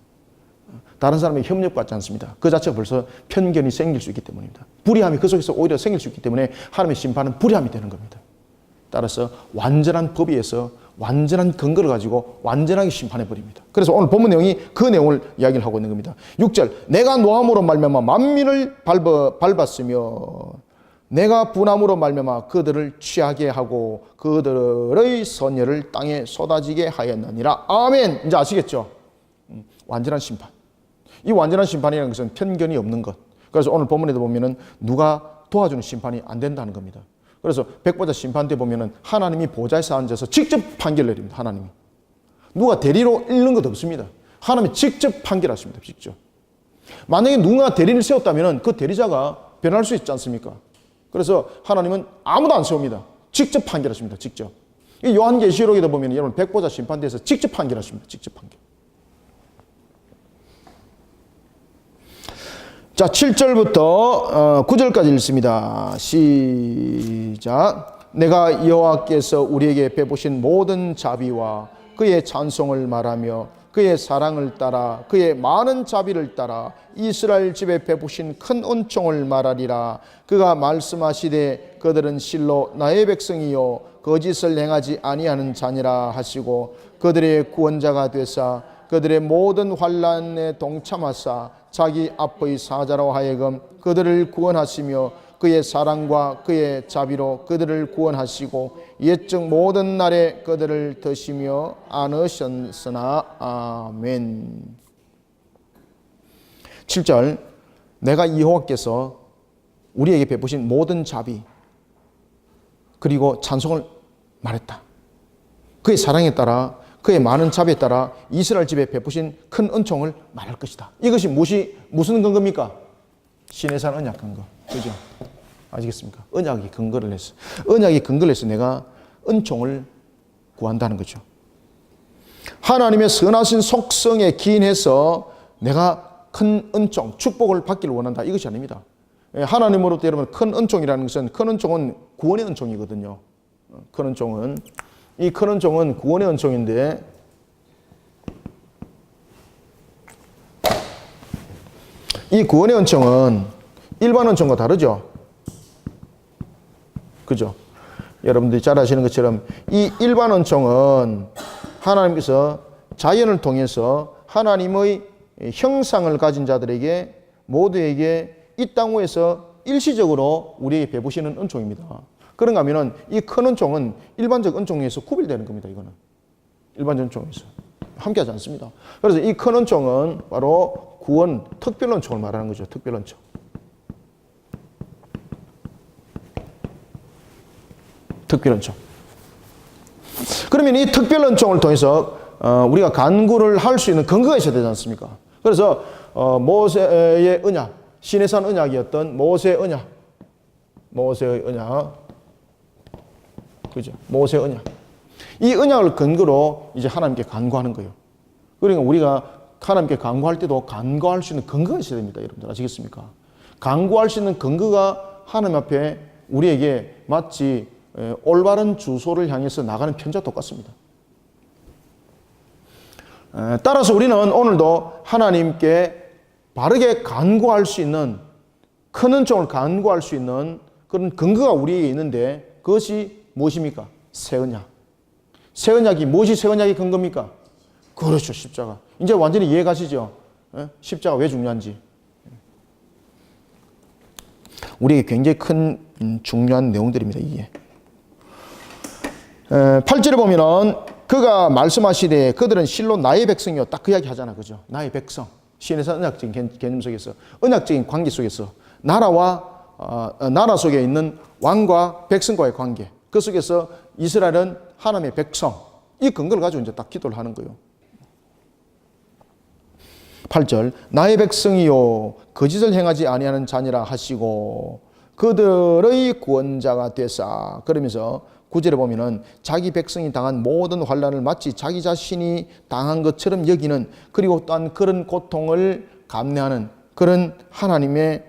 다른 사람에게 협력받지 않습니다. 그 자체가 벌써 편견이 생길 수 있기 때문입니다. 불의함이 그 속에서 오히려 생길 수 있기 때문에 하나님의 심판은 불의함이 되는 겁니다. 따라서 완전한 법에 의해서 완전한 근거를 가지고 완전하게 심판해 버립니다. 그래서 오늘 본문 내용이 그 내용을 이야기를 하고 있는 겁니다. 6절 내가 노함으로 말미암아 만민을 밟았으며 내가 분함으로 말미암아 그들을 취하게 하고 그들의 선열을 땅에 쏟아지게 하였느니라. 아멘. 이제 아시겠죠? 완전한 심판. 이 완전한 심판이라는 것은 편견이 없는 것. 그래서 오늘 본문에도 보면은 누가 도와주는 심판이 안 된다는 겁니다. 그래서 백보자 심판 때 보면은 하나님이 보좌에서 앉아서 직접 판결 내립니다. 하나님이. 누가 대리로 읽는 것 없습니다. 하나님이 직접 판결하십니다. 직접. 만약에 누가 대리를 세웠다면은 그 대리자가 변할 수 있지 않습니까? 그래서 하나님은 아무도 안 세웁니다. 직접 판결하십니다. 직접. 이 요한계시록에도 보면 여러분 백보자 심판대에서 직접 판결하십니다. 직접 판결. 자, 7절부터 9절까지 읽습니다. 시작. 내가 여호와께서 우리에게 베푸신 모든 자비와 그의 찬송을 말하며 그의 사랑을 따라 그의 많은 자비를 따라 이스라엘 집에 베푸신 큰 은총을 말하리라. 그가 말씀하시되 그들은 실로 나의 백성이요 거짓을 행하지 아니하는 자니라 하시고 그들의 구원자가 되사 그들의 모든 환난에 동참하사 자기 앞의 사자로 하여금 그들을 구원하시며 그의 사랑과 그의 자비로 그들을 구원하시고 옛적 모든 날에 그들을 드시며 안으셨으나. 아멘. 7절 내가 여호와께서 우리에게 베푸신 모든 자비 그리고 찬송을 말했다. 그의 사랑에 따라 그의 많은 자비에 따라 이스라엘 집에 베푸신 큰 은총을 말할 것이다. 이것이 무슨 근거입니까? 시내산 언약 근거. 그죠? 아시겠습니까? 언약이 근거를 해서. 언약이 근거를 해서 내가 은총을 구한다는 거죠. 하나님의 선하신 속성에 기인해서 내가 큰 은총, 축복을 받기를 원한다. 이것이 아닙니다. 하나님으로부터 여러분 큰 은총이라는 것은 큰 은총은 구원의 은총이거든요. 큰 은총은 이 큰 은총은 구원의 은총인데 이 구원의 은총은 일반 은총과 다르죠. 그죠? 여러분들이 잘 아시는 것처럼 이 일반 은총은 하나님께서 자연을 통해서 하나님의 형상을 가진 자들에게 모두에게 이 땅 위에서 일시적으로 우리에게 베푸시는 은총입니다. 그런가 하면은 이 큰 은총은 일반적 은총에서 구별되는 겁니다. 이거는 일반적 은총에서 함께하지 않습니다. 그래서 이 큰 은총은 바로 구원 특별 은총을 말하는 거죠. 특별 은총. 특별 은총. 그러면 이 특별 은총을 통해서 우리가 간구를 할 수 있는 근거가 있어야 되지 않습니까? 그래서 모세의 언약, 시내산 언약이었던 모세의 언약, 그죠? 모세 언약. 이 언약을 근거로 이제 하나님께 간구하는 거예요. 그러니까 우리가 하나님께 간구할 때도 간구할 수 있는 근거가 있어야 됩니다. 여러분들 아시겠습니까? 간구할 수 있는 근거가 하나님 앞에 우리에게 마치 올바른 주소를 향해서 나가는 편지와 똑같습니다. 따라서 우리는 오늘도 하나님께 바르게 간구할 수 있는 큰 은총을 간구할 수 있는 그런 근거가 우리에게 있는데 그것이 무엇입니까? 새 언약. 새 언약이 무엇이 새 언약의 근거입니까? 그렇죠. 십자가. 이제 완전히 이해 가시죠? 십자가 왜 중요한지. 우리에게 굉장히 큰 중요한 내용들입니다. 이게. 8절에 보면은 그가 말씀하시되 그들은 실로 나의 백성이요. 딱 그 이야기 하잖아. 그죠? 나의 백성. 시내산 언약적인 개념 속에서 언약적인 관계 속에서 나라 속에 있는 왕과 백성과의 관계. 그 속에서 이스라엘은 하나님의 백성. 이 근거를 가지고 이제 딱 기도를 하는 거예요. 8절 나의 백성이요 거짓을 행하지 아니하는 자니라 하시고 그들의 구원자가 되사. 그러면서 9절에 보면은 자기 백성이 당한 모든 환난을 마치 자기 자신이 당한 것처럼 여기는, 그리고 또한 그런 고통을 감내하는 그런 하나님의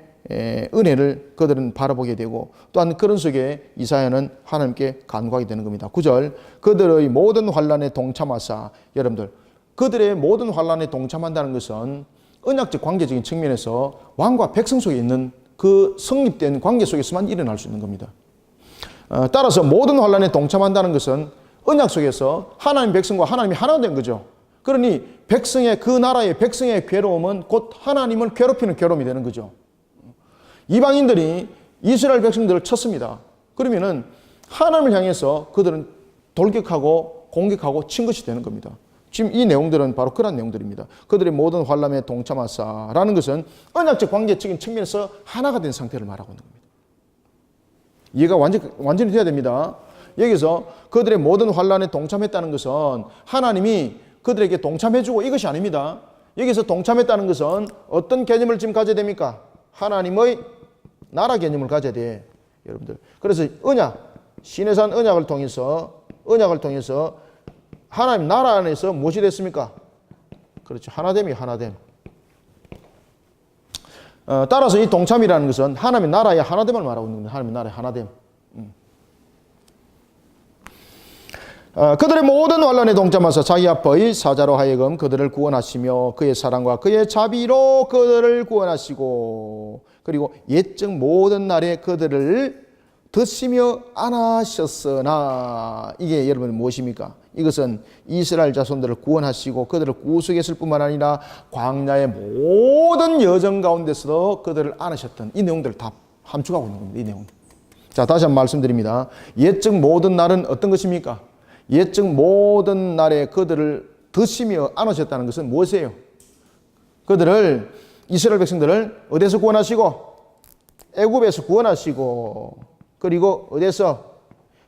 은혜를 그들은 바라보게 되고, 또한 그런 속에 이사야는 하나님께 간구하게 되는 겁니다. 9절 그들의 모든 환난에 동참하사. 여러분들 그들의 모든 환난에 동참한다는 것은 언약적 관계적인 측면에서 왕과 백성 속에 있는 그 성립된 관계 속에서만 일어날 수 있는 겁니다. 따라서 모든 환난에 동참한다는 것은 언약 속에서 하나님 백성과 하나님이 하나가 된 거죠. 그러니 백성의 그 나라의 백성의 괴로움은 곧 하나님을 괴롭히는 괴로움이 되는 거죠. 이방인들이 이스라엘 백성들을 쳤습니다. 그러면은 하나님을 향해서 그들은 돌격하고 공격하고 친 것이 되는 겁니다. 지금 이 내용들은 바로 그런 내용들입니다. 그들의 모든 환난에 동참하사라는 것은 언약적 관계적인 측면에서 하나가 된 상태를 말하고 있는 겁니다. 이해가 완전히 돼야 됩니다. 여기서 그들의 모든 환난에 동참했다는 것은 하나님이 그들에게 동참해주고 이것이 아닙니다. 여기서 동참했다는 것은 어떤 개념을 지금 가져야 됩니까? 하나님의 나라 개념을 가져야 돼, 여러분들. 그래서 언약, 시내산 언약을 통해서 하나님 나라 안에서 무엇이 됐습니까? 그렇죠. 하나됨이 하나됨. 따라서 이 동참이라는 것은 하나님의 나라의 하나됨을 말하고 있는 겁니다. 하나님의 나라의 하나됨. 그들의 모든 환난에 동참하사 자기 앞의 사자로 하여금 그들을 구원하시며 그의 사랑과 그의 자비로 그들을 구원하시고 그리고 옛적 모든 날에 그들을 드시며 안하셨으나 이게 여러분 무엇입니까? 이것은 이스라엘 자손들을 구원하시고 그들을 구속했을 뿐만 아니라 광야의 모든 여정 가운데서도 그들을 안으셨던 이 내용들을 다 함축하고 있는 겁니다. 이 내용. 자, 다시 한번 말씀드립니다. 옛적 모든 날은 어떤 것입니까? 옛적 모든 날에 그들을 드시며 안으셨다는 것은 무엇이에요? 그들을 이스라엘 백성들을 어디서 구원하시고 애굽에서 구원하시고 그리고 어디서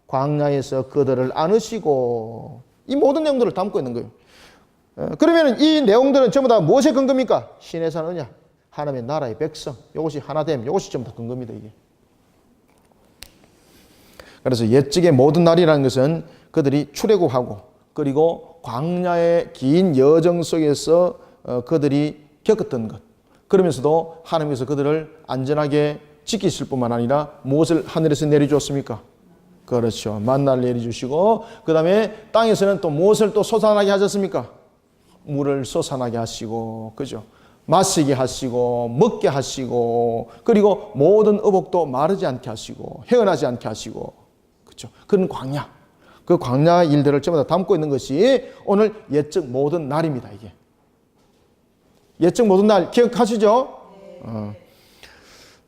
광야에서 그들을 안으시고 이 모든 내용들을 담고 있는 거예요. 그러면 이 내용들은 전부 다 무엇의 근거입니까? 신의 산 언약, 하나님의 나라의 백성, 이것이 하나됨, 이것이 전부 다 근거입니다. 이게. 그래서 옛적의 모든 날이라는 것은 그들이 출애굽하고 그리고 광야의 긴 여정 속에서 그들이 겪었던 것. 그러면서도 하나님께서 그들을 안전하게 지키실 뿐만 아니라 무엇을 하늘에서 내려주었습니까? 그렇죠. 만나를 내려주시고 그 다음에 땅에서는 또 무엇을 또 솟아나게 하셨습니까? 물을 솟아나게 하시고 그죠? 마시게 하시고 먹게 하시고 그리고 모든 어복도 마르지 않게 하시고 헤어나지 않게 하시고 그렇죠. 그런 광야. 그 광야 일들을 전부 다 담고 있는 것이 오늘 옛적 모든 날입니다. 이게 옛적 모든 날 기억하시죠?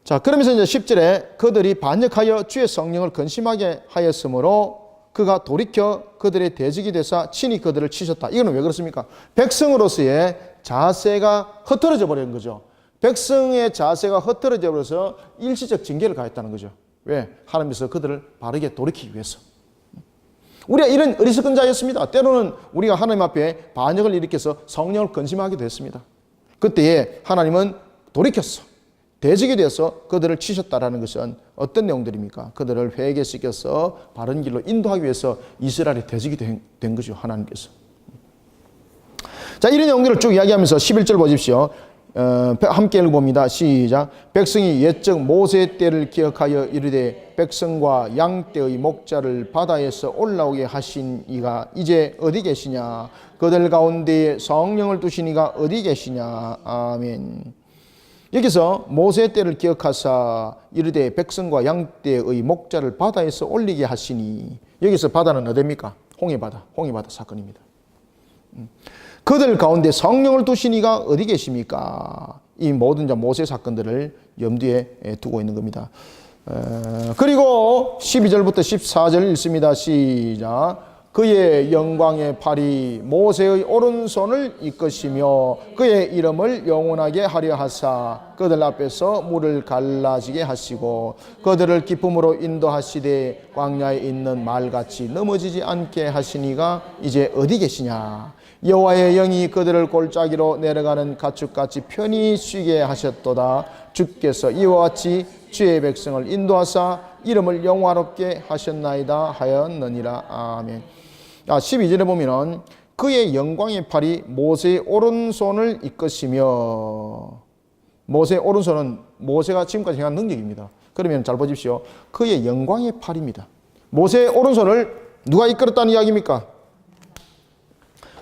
자, 그러면서 이제 10절에 그들이 반역하여 주의 성령을 근심하게 하였으므로 그가 돌이켜 그들의 대적이 되사 친히 그들을 치셨다. 이거는 왜 그렇습니까? 백성으로서의 자세가 흐트러져 버린 거죠. 백성의 자세가 흐트러져 버려서 일시적 징계를 가했다는 거죠. 왜? 하나님께서 그들을 바르게 돌이키기 위해서. 우리가 이런 어리석은 자였습니다. 때로는 우리가 하나님 앞에 반역을 일으켜서 성령을 근심하기도 했습니다. 그때에 하나님은 돌이켰어. 대적이 되어서 그들을 치셨다라는 것은 어떤 내용들입니까? 그들을 회개시켜서 바른 길로 인도하기 위해서 이스라엘의 대적이 된 거죠. 하나님께서. 자, 이런 내용들을 쭉 이야기하면서 11절 보십시오. 함께 읽어봅니다. 시작. 백성이 옛적 모세 때를 기억하여 이르되 백성과 양 떼의 목자를 바다에서 올라오게 하신 이가 이제 어디 계시냐? 그들 가운데에 성령을 두신 이가 어디 계시냐? 아멘. 여기서 모세 때를 기억하사 이르되 백성과 양 떼의 목자를 바다에서 올리게 하시니 여기서 바다는 어디입니까? 홍해바다 사건입니다. 그들 가운데 성령을 두신 이가 어디 계십니까? 이 모든 모세 사건들을 염두에 두고 있는 겁니다. 그리고 12절부터 14절 읽습니다. 시작. 그의 영광의 팔이 모세의 오른손을 이끄시며 그의 이름을 영원하게 하려 하사 그들 앞에서 물을 갈라지게 하시고 그들을 기쁨으로 인도하시되 광야에 있는 말같이 넘어지지 않게 하시니가 이제 어디 계시냐? 여호와의 영이 그들을 골짜기로 내려가는 가축같이 편히 쉬게 하셨도다. 주께서 이와 같이 주의 백성을 인도하사 이름을 영화롭게 하셨나이다 하였느니라. 아멘. 12절에 보면은 그의 영광의 팔이 모세의 오른손을 이끄시며 모세의 오른손은 모세가 지금까지 행한 능력입니다. 그러면 잘 보십시오. 그의 영광의 팔입니다. 모세의 오른손을 누가 이끌었다는 이야기입니까?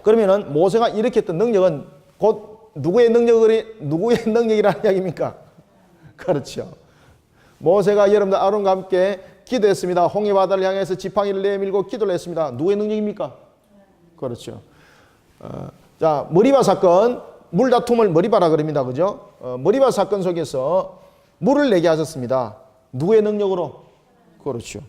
그러면은 모세가 일으켰던 능력은 곧 누구의 능력이라는 이야기입니까? 그렇죠. 모세가 여러분들 아론과 함께 기도했습니다. 홍해 바다를 향해서 지팡이를 내밀고 기도를 했습니다. 누구의 능력입니까? 그렇죠. 자, 머리바 사건, 물다툼을 머리바라 그럽니다. 그죠? 머리바 사건 속에서 물을 내게 하셨습니다. 누구의 능력으로? 그렇죠.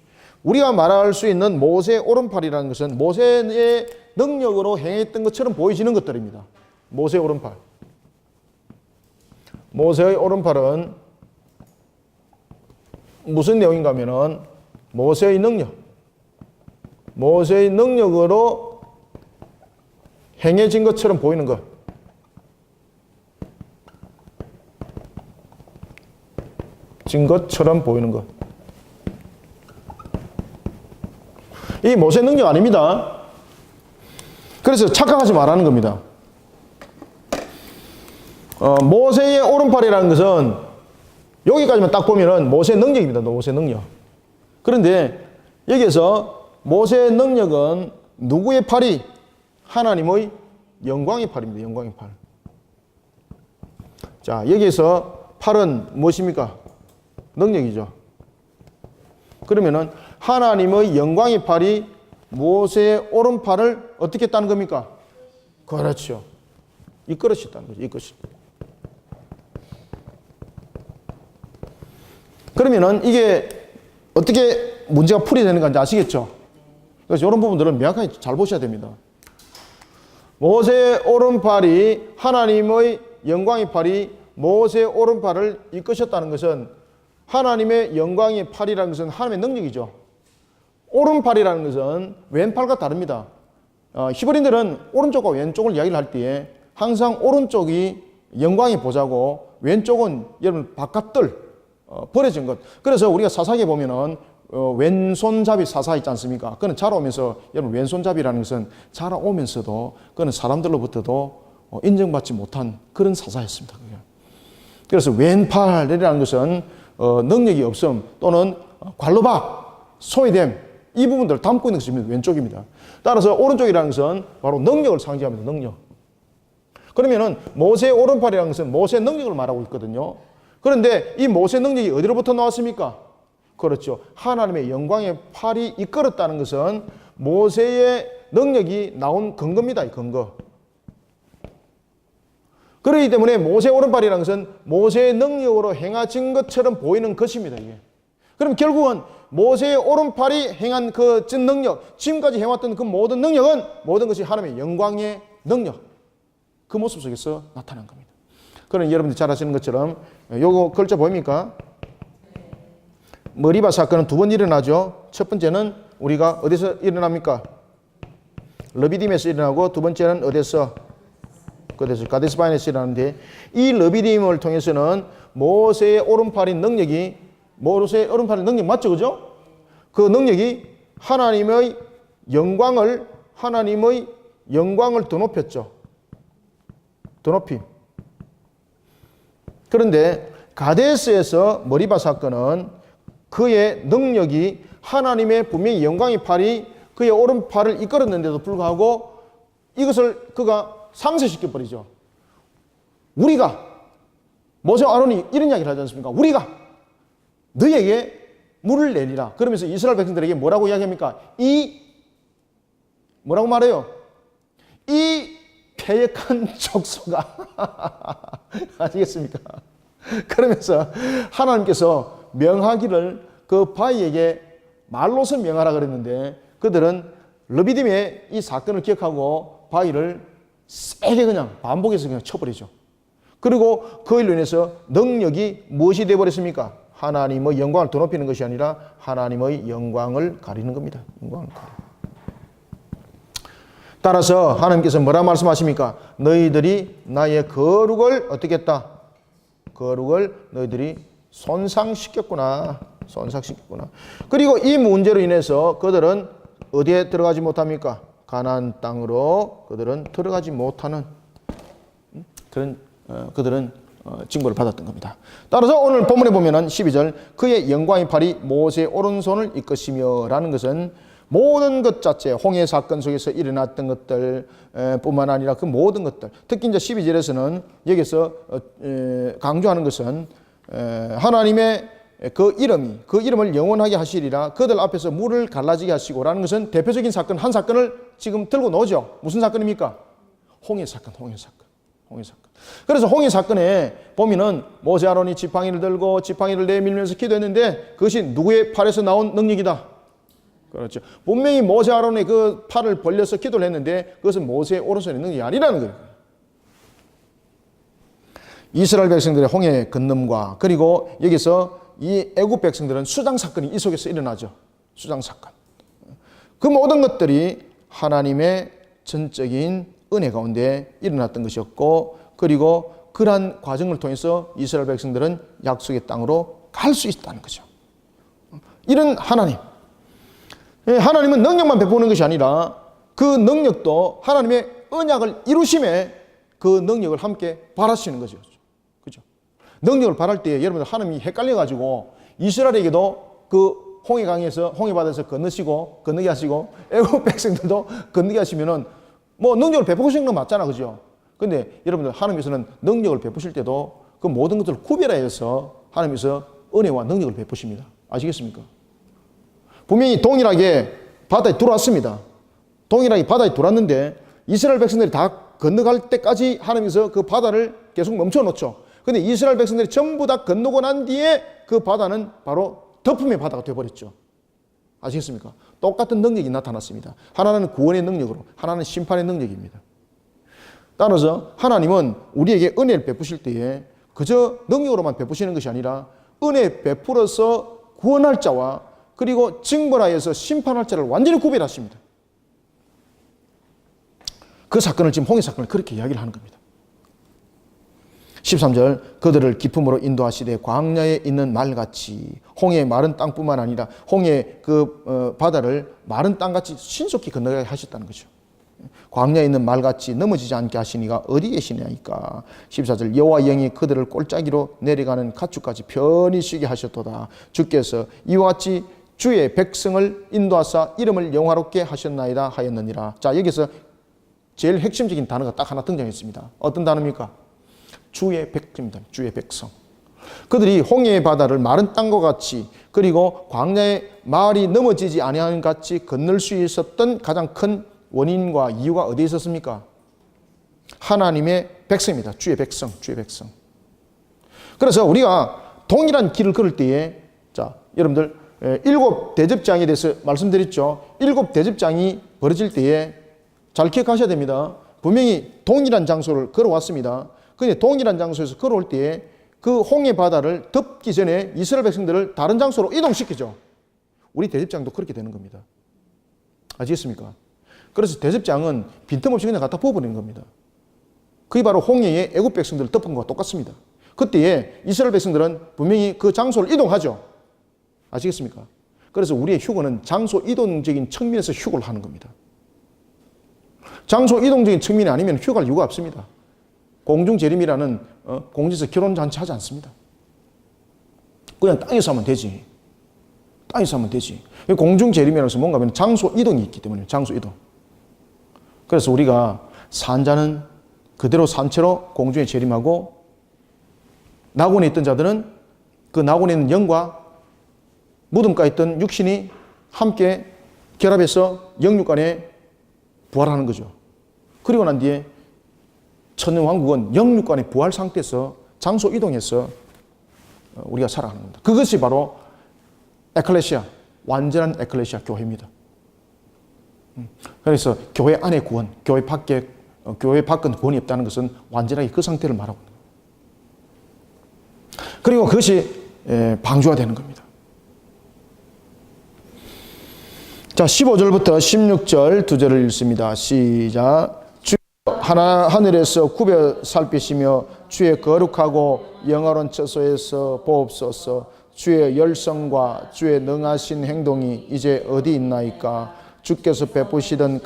우리가 말할 수 있는 모세의 오른팔이라는 것은 모세의 능력으로 행했던 것처럼 보여지는 것들입니다. 모세의 오른팔. 모세의 오른팔은 무슨 내용인가 하면은 모세의 능력으로 행해진 것처럼 보이는 것. 진 것처럼 보이는 것. 이 모세의 능력 아닙니다. 그래서 착각하지 말라는 겁니다. 모세의 오른팔이라는 것은 여기까지만 딱 보면은 모세의 능력입니다. 모세의 능력. 그런데 여기에서 모세의 능력은 누구의 팔이? 하나님의 영광의 팔입니다. 영광의 팔. 자, 여기에서 팔은 무엇입니까? 능력이죠. 그러면은 하나님의 영광의 팔이 모세의 오른팔을 어떻게 했다는 겁니까? 그렇죠. 이끌으셨다는 거죠. 이끌으셨. 그러면은 이게 어떻게 문제가 풀이되는 건지 아시겠죠? 그래서 이런 부분들은 명확하게 잘 보셔야 됩니다. 모세의 오른팔이 하나님의 영광의 팔이 모세의 오른팔을 이끄셨다는 것은 하나님의 영광의 팔이라는 것은 하나님의 능력이죠. 오른팔이라는 것은 왼팔과 다릅니다. 히브리인들은 오른쪽과 왼쪽을 이야기를 할 때에 항상 오른쪽이 영광의 보좌고 왼쪽은 여러분 바깥들 버려진 것. 그래서 우리가 사사기에 보면은 왼손잡이 사사 있지 않습니까? 그는 자라오면서 여러분 왼손잡이라는 것은 자라오면서도 그는 사람들로부터도 인정받지 못한 그런 사사였습니다. 그래서 왼팔이라는 것은 능력이 없음 또는 관로박, 소외됨 이 부분들을 담고 있는 것이 왼쪽입니다. 따라서 오른쪽이라는 것은 바로 능력을 상징합니다. 능력. 그러면은 모세의 오른팔이라는 것은 모세의 능력을 말하고 있거든요. 그런데 이 모세의 능력이 어디로부터 나왔습니까? 그렇죠. 하나님의 영광의 팔이 이끌었다는 것은 모세의 능력이 나온 근거입니다. 이 근거. 그렇기 때문에 모세의 오른팔이라는 것은 모세의 능력으로 행하신 것처럼 보이는 것입니다. 이게. 그럼 결국은 모세의 오른팔이 행한 그 능력, 지금까지 해왔던 그 모든 능력은 모든 것이 하나님의 영광의 능력, 그 모습 속에서 나타난 겁니다. 그럼 여러분들 잘 아시는 것처럼 요거 글자 보입니까? 머리바 사건은 두 번 일어나죠. 첫 번째는 우리가 어디서 일어납니까? 르비딤에서 일어나고 두 번째는 어디서? 가데스 바네에서 일어나는데 이 르비딤을 통해서는 모세의 오른팔의 능력이 모세의 오른팔의 능력 맞죠? 그죠? 그 능력이 하나님의 영광을 더 높였죠. 더 높임. 그런데 가데스에서 머리바 사건은 그의 능력이 하나님의 분명히 영광의 팔이 그의 오른팔을 이끌었는데도 불구하고 이것을 그가 상쇄시켜버리죠. 우리가 모세 아론이 이런 이야기를 하지 않습니까? 우리가 너에게 물을 내리라. 그러면서 이스라엘 백성들에게 뭐라고 이야기합니까? 뭐라고 말해요? 이 패역한 족속아. 아시겠습니까? 그러면서 하나님께서 명하기를 그 바위에게 말로서 명하라 그랬는데 그들은 르비딤의 이 사건을 기억하고 바위를 세게 그냥 반복해서 그냥 쳐버리죠. 그리고 그 일로 인해서 능력이 무엇이 되어버렸습니까? 하나님의 영광을 더 높이는 것이 아니라 하나님의 영광을 가리는 겁니다. 영광을 가리는. 따라서 하나님께서 뭐라 말씀하십니까? 너희들이 나의 거룩을 어떻게 했다? 거룩을 너희들이 손상시켰구나. 그리고 이 문제로 인해서 그들은 어디에 들어가지 못합니까? 가나안 땅으로 그들은 들어가지 못하는 그런 그들은 징벌을 받았던 겁니다. 따라서 오늘 본문에 보면은 12절 그의 영광의 팔이 모세의 오른손을 이끄시며 라는 것은 모든 것 자체 홍해 사건 속에서 일어났던 것들 뿐만 아니라 그 모든 것들 특히 이제 12절에서는 여기서 강조하는 것은 하나님의 그 이름을 영원하게 하시리라. 그들 앞에서 물을 갈라지게 하시고라는 것은 대표적인 사건, 한 사건을 지금 들고 나오죠. 무슨 사건입니까? 홍해 사건. 그래서 홍해 사건에 보면은 모세 아론이 지팡이를 들고 지팡이를 내밀면서 기도했는데 그것이 누구의 팔에서 나온 능력이다. 그렇죠. 분명히 모세 아론의 그 팔을 벌려서 기도를 했는데 그것은 모세의 오른손의 능력이 아니라는 거예요. 이스라엘 백성들의 홍해 건넌과 그리고 여기서 이 애굽 백성들은 수장 사건이 이 속에서 일어나죠. 수장 사건. 그 모든 것들이 하나님의 전적인 은혜 가운데 일어났던 것이었고, 그리고 그러한 과정을 통해서 이스라엘 백성들은 약속의 땅으로 갈 수 있다는 거죠. 이런 하나님은 능력만 베푸는 것이 아니라 그 능력도 하나님의 언약을 이루심에 그 능력을 함께 발하시는 거죠. 그죠? 능력을 발할 때 여러분들 하나님이 헷갈려가지고 이스라엘에게도 그 홍해강에서 홍해바다에서 건너게 하시고 애굽 백성들도 건너게 하시면은 뭐 능력을 베푸시는 건 맞잖아, 그죠? 근데 여러분들 하나님께서는 능력을 베푸실 때도 그 모든 것들을 구별하여서 하나님께서 은혜와 능력을 베푸십니다. 아시겠습니까? 분명히 동일하게 바다에 들어왔습니다. 동일하게 바다에 들어왔는데 이스라엘 백성들이 다 건너갈 때까지 하나님께서 그 바다를 계속 멈춰놓죠. 근데 이스라엘 백성들이 전부 다 건너고 난 뒤에 그 바다는 바로 덮음의 바다가 되어버렸죠. 아시겠습니까? 똑같은 능력이 나타났습니다. 하나는 구원의 능력으로, 하나는 심판의 능력입니다. 따라서 하나님은 우리에게 은혜를 베푸실 때에 그저 능력으로만 베푸시는 것이 아니라 은혜 베풀어서 구원할 자와 그리고 징벌하여서 심판할 자를 완전히 구별하십니다. 그 사건을 지금 홍해 사건을 그렇게 이야기를 하는 겁니다. 13절 그들을 기품으로 인도하시되 광야에 있는 말같이 홍해의 마른 땅뿐만 아니라 홍해의 바다를 마른 땅같이 신속히 건너게 하셨다는 거죠. 광야에 있는 말같이 넘어지지 않게 하시니가 어디 계시냐니까. 14절 여호와 영이 그들을 골짜기로 내려가는 가축까지 편히 쉬게 하셨도다. 주께서 이와 같이 주의 백성을 인도하사 이름을 영화롭게 하셨나이다 하였느니라. 자, 여기서 제일 핵심적인 단어가 딱 하나 등장했습니다. 어떤 단어입니까? 주의 백성입니다. 주의 백성. 그들이 홍해의 바다를 마른 땅과 같이 그리고 광야의 말이 넘어지지 아니하는 같이 건널 수 있었던 가장 큰 원인과 이유가 어디에 있었습니까? 하나님의 백성입니다. 주의 백성, 주의 백성. 그래서 우리가 동일한 길을 걸을 때에 자, 여러분들 7 대접장에 대해서 말씀드렸죠. 7 대접장이 벌어질 때에 잘 기억하셔야 됩니다. 분명히 동일한 장소를 걸어왔습니다. 그런데 동일한 장소에서 걸어올 때에 그 홍해 바다를 덮기 전에 이스라엘 백성들을 다른 장소로 이동시키죠. 우리 대접장도 그렇게 되는 겁니다. 아시겠습니까? 그래서 대접장은 빈틈없이 그냥 갖다 부어버리는 겁니다. 그게 바로 홍해에 애굽 백성들을 덮은 것과 똑같습니다. 그때에 이스라엘 백성들은 분명히 그 장소를 이동하죠. 아시겠습니까? 그래서 우리의 휴거는 장소 이동적인 측면에서 휴거를 하는 겁니다. 장소 이동적인 측면이 아니면 휴거할 이유가 없습니다. 공중재림이라는 공지에서 결혼잔치 하지 않습니다. 그냥 땅에서 하면 되지. 땅에서 하면 되지. 공중재림이라고 해서 뭔가 하면 장소 이동이 있기 때문에 장소 이동. 그래서 우리가 산자는 그대로 산채로 공중에 재림하고 낙원에 있던 자들은 그 낙원에 있는 영과 무덤가에 있던 육신이 함께 결합해서 영육간에 부활하는 거죠. 그리고 난 뒤에 천년왕국은 영육간의 부활 상태에서 장소 이동해서 우리가 살아가는 겁니다. 그것이 바로 에클레시아, 완전한 에클레시아 교회입니다. 그래서 교회 안의 구원, 교회 밖은 구원이 없다는 것은 완전하게 그 상태를 말하고 있는 겁니다. 그리고 그것이 방주화되는 겁니다. 자, 15절부터 16절 2절을 읽습니다. 시작. 하늘에서 굽여 살피시며 주의 거룩하고 영화로운 처소에서 보옵소서. 주의 열성과 주의 능하신 행동이 이제 어디 있나이까. 주께서 베푸시던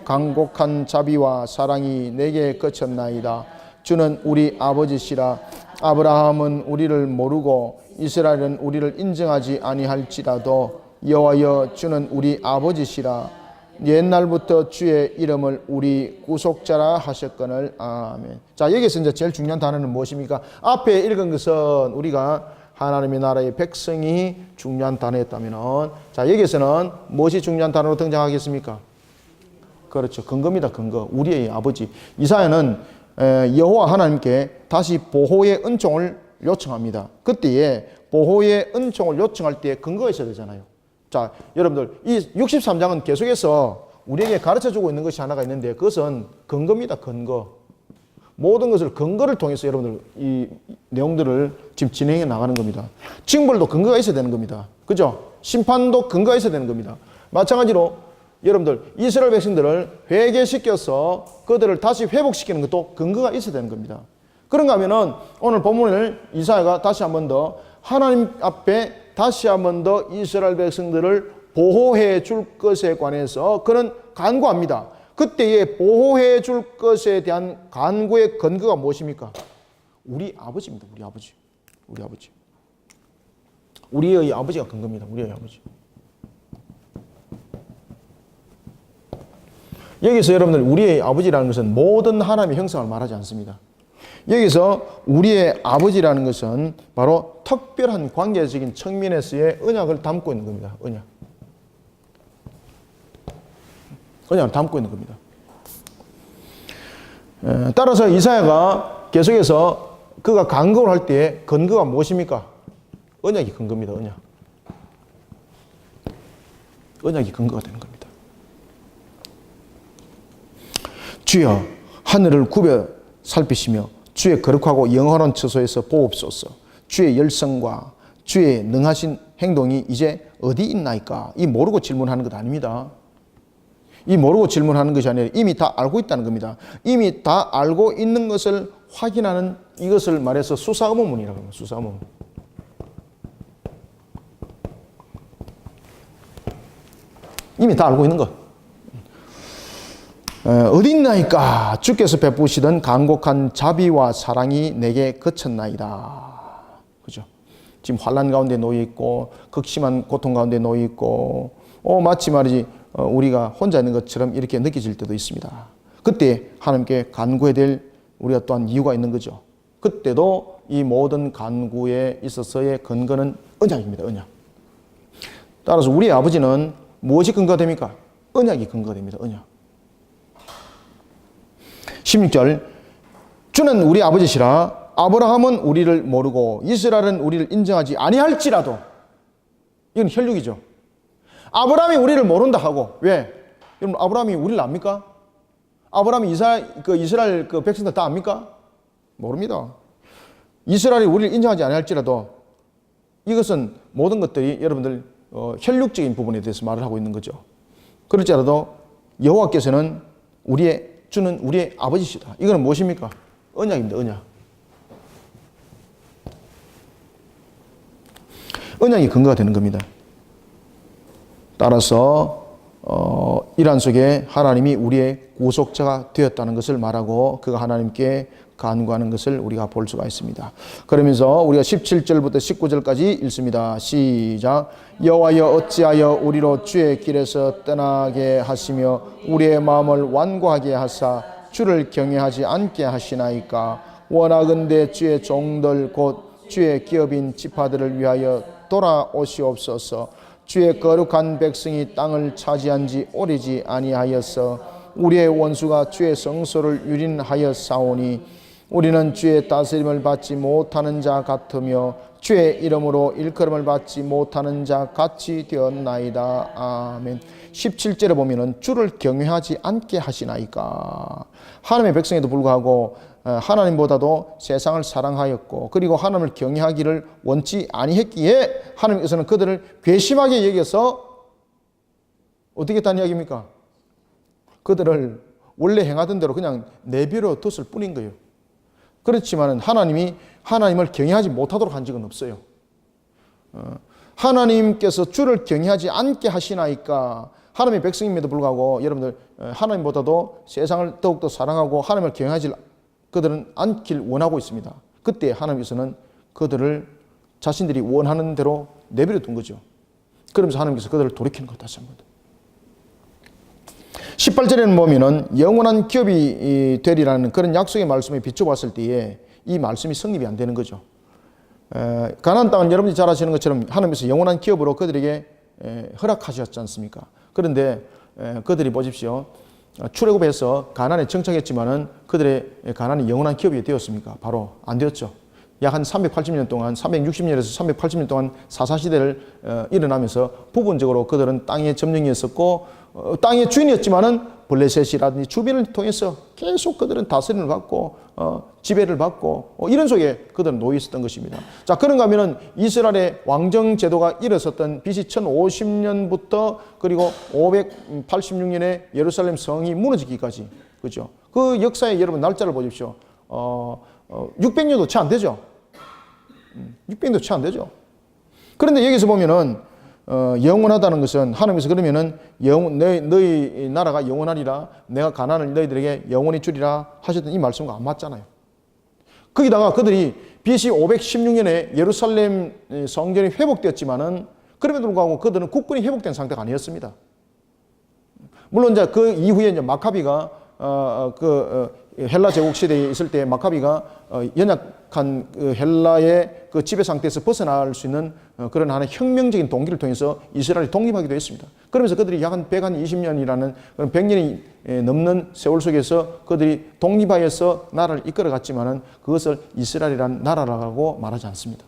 간곡한 자비와 사랑이 내게 그쳤나이다. 주는 우리 아버지시라. 아브라함은 우리를 모르고 이스라엘은 우리를 인정하지 아니할지라도 여호와여 주는 우리 아버지시라. 옛날부터 주의 이름을 우리 구속자라 하셨거늘. 아멘. 자, 여기서 이제 제일 중요한 단어는 무엇입니까? 앞에 읽은 것은 우리가 하나님의 나라의 백성이 중요한 단어였다면, 자, 여기서는 무엇이 중요한 단어로 등장하겠습니까? 그렇죠. 근거입니다. 근거. 우리의 아버지. 이사야는 여호와 하나님께 다시 보호의 은총을 요청합니다. 그때에 보호의 은총을 요청할 때 근거가 있어야 되잖아요. 자, 여러분들, 이 63장은 계속해서 우리에게 가르쳐주고 있는 것이 하나가 있는데, 그것은 근거입니다. 근거. 모든 것을 근거를 통해서 여러분들 이 내용들을 지금 진행해 나가는 겁니다. 징벌도 근거가 있어야 되는 겁니다. 그죠? 심판도 근거가 있어야 되는 겁니다. 마찬가지로 여러분들 이스라엘 백성들을 회개시켜서 그들을 다시 회복시키는 것도 근거가 있어야 되는 겁니다. 그런가 하면은 오늘 본문을 이사야가 다시 한 번 더 하나님 앞에 다시 한 번 더 이스라엘 백성들을 보호해 줄 것에 관해서 그는 간구합니다. 그때에 보호해 줄 것에 대한 간구의 근거가 무엇입니까? 우리 아버지입니다. 우리 아버지. 우리 아버지. 우리의 아버지가 근거입니다. 우리의 아버지. 여기서 여러분들 우리의 아버지라는 것은 모든 하나님의 형상을 말하지 않습니다. 여기서 우리의 아버지라는 것은 바로 특별한 관계적인 측면에서의 언약을 담고 있는 겁니다. 언약. 언약을 담고 있는 겁니다. 따라서 이사야가 계속해서 그가 간구를 할 때 근거가 무엇입니까? 언약이 근거입니다. 언약. 언약이 근거가 되는 겁니다. 주여 하늘을 굽여 살피시며 주의 거룩하고 영원한 처소에서 보옵소서. 주의 열성과 주의 능하신 행동이 이제 어디 있나이까? 이 모르고 질문하는 것 아닙니다. 이 모르고 질문하는 것이 아니라 이미 다 알고 있다는 겁니다. 이미 다 알고 있는 것을 확인하는 이것을 말해서 수사의문이라고 합니다. 수사의문. 이미 다 알고 있는 것. 어디 있나이까? 주께서 베푸시던 간곡한 자비와 사랑이 내게 그쳤나이다. 그죠? 지금 환난 가운데 놓여 있고 극심한 고통 가운데 놓여 있고 마치 말이지 우리가 혼자 있는 것처럼 이렇게 느껴질 때도 있습니다. 그때 하나님께 간구해야 될 우리가 또한 이유가 있는 거죠. 그때도 이 모든 간구에 있어서의 근거는 언약입니다. 언약. 따라서 우리의 아버지는 무엇이 근거가 됩니까? 언약이 근거가 됩니다. 언약. 16절 주는 우리 아버지시라 아브라함은 우리를 모르고 이스라엘은 우리를 인정하지 아니할지라도 이건 혈육이죠. 아브라함이 우리를 모른다 하고 왜? 여러분 아브라함이 우리를 압니까? 아브라함이 이스라엘 그 백성들 다 압니까? 모릅니다. 이스라엘이 우리를 인정하지 아니할지라도 이것은 모든 것들이 여러분들 혈육적인 부분에 대해서 말을 하고 있는 거죠. 그럴지라도 여호와께서는 주는 우리의 아버지시다. 이거는 무엇입니까? 언약입니다. 언약. 언약이 근거가 되는 겁니다. 따라서 이란 속에 하나님이 우리의 구속자가 되었다는 것을 말하고 그가 하나님께 간구하는 것을 우리가 볼 수가 있습니다. 그러면서 우리가 17절부터 19절까지 읽습니다. 시작. 여호와여 어찌하여 우리로 주의 길에서 떠나게 하시며 우리의 마음을 완고하게 하사 주를 경외하지 않게 하시나이까. 원하건대 주의 종들 곧 주의 기업인 지파들을 위하여 돌아오시옵소서. 주의 거룩한 백성이 땅을 차지한 지 오래지 아니하였어. 우리의 원수가 주의 성소를 유린하였사오니 우리는 주의 다스림을 받지 못하는 자 같으며 주의 이름으로 일컬음을 받지 못하는 자 같이 되었나이다. 아멘. 17절에 보면은 주를 경외하지 않게 하시나이까. 하나님의 백성에도 불구하고 하나님보다도 세상을 사랑하였고 그리고 하나님을 경외하기를 원치 아니했기에 하나님께서는 그들을 괘씸하게 여겨서 어떻게 했다는 이야기입니까? 그들을 원래 행하던 대로 그냥 내버려 뒀을 뿐인 거예요. 그렇지만 하나님이 하나님을 경외하지 못하도록 한 적은 없어요. 하나님께서 주를 경외하지 않게 하시나이까. 하나님의 백성임에도 불구하고 여러분들 하나님보다도 세상을 더욱더 사랑하고 하나님을 경외하지 그들은 않길 원하고 있습니다. 그때 하나님께서는 그들을 자신들이 원하는 대로 내버려 둔 거죠. 그러면서 하나님께서 그들을 돌이키는 것 다시 한번. 18절에는 보면은 영원한 기업이 되리라는 그런 약속의 말씀에 비춰봤을 때에 이 말씀이 성립이 안 되는 거죠. 가나안 땅은 여러분이 잘 아시는 것처럼 하나님께서 영원한 기업으로 그들에게 허락하셨지 않습니까? 그런데 그들이 보십시오. 출애굽해서 가나안에 정착했지만은 그들의 가나안이 영원한 기업이 되었습니까? 바로 안 되었죠. 약 한 380년 동안, 360년에서 380년 동안 사사시대를 일어나면서 부분적으로 그들은 땅의 점령이었었고 땅의 주인이었지만은 블레셋이라든지 주변을 통해서 계속 그들은 다스림을 받고 지배를 받고 이런 속에 그들은 놓여 있었던 것입니다. 자, 그런가 하면은 이스라엘의 왕정 제도가 일어섰던 BC 1050년부터 그리고 586년에 예루살렘 성이 무너지기까지, 그죠? 그 역사의 여러분 날짜를 보십시오. 600년도 채 안 되죠. 600년도 채 안 되죠. 그런데 여기서 보면은 영원하다는 것은 하나님께서 그러면은 너희 나라가 영원하리라, 내가 가나안을 너희들에게 영원히 주리라 하셨던 이 말씀과 안 맞잖아요. 거기다가 그들이 BC 516년에 예루살렘 성전이 회복되었지만은 그럼에도 불구하고 그들은 국군이 회복된 상태가 아니었습니다. 물론 이제 그 이후에 이제 마카비가 헬라 제국 시대에 있을 때 마카비가 연약한 헬라의 그 지배 상태에서 벗어날 수 있는 그런 하나의 혁명적인 동기를 통해서 이스라엘이 독립하기도 했습니다. 그러면서 그들이 약 한 120년이라는 그런 100년이 넘는 세월 속에서 그들이 독립하여서 나라를 이끌어갔지만은 그것을 이스라엘이라는 나라라고 말하지 않습니다.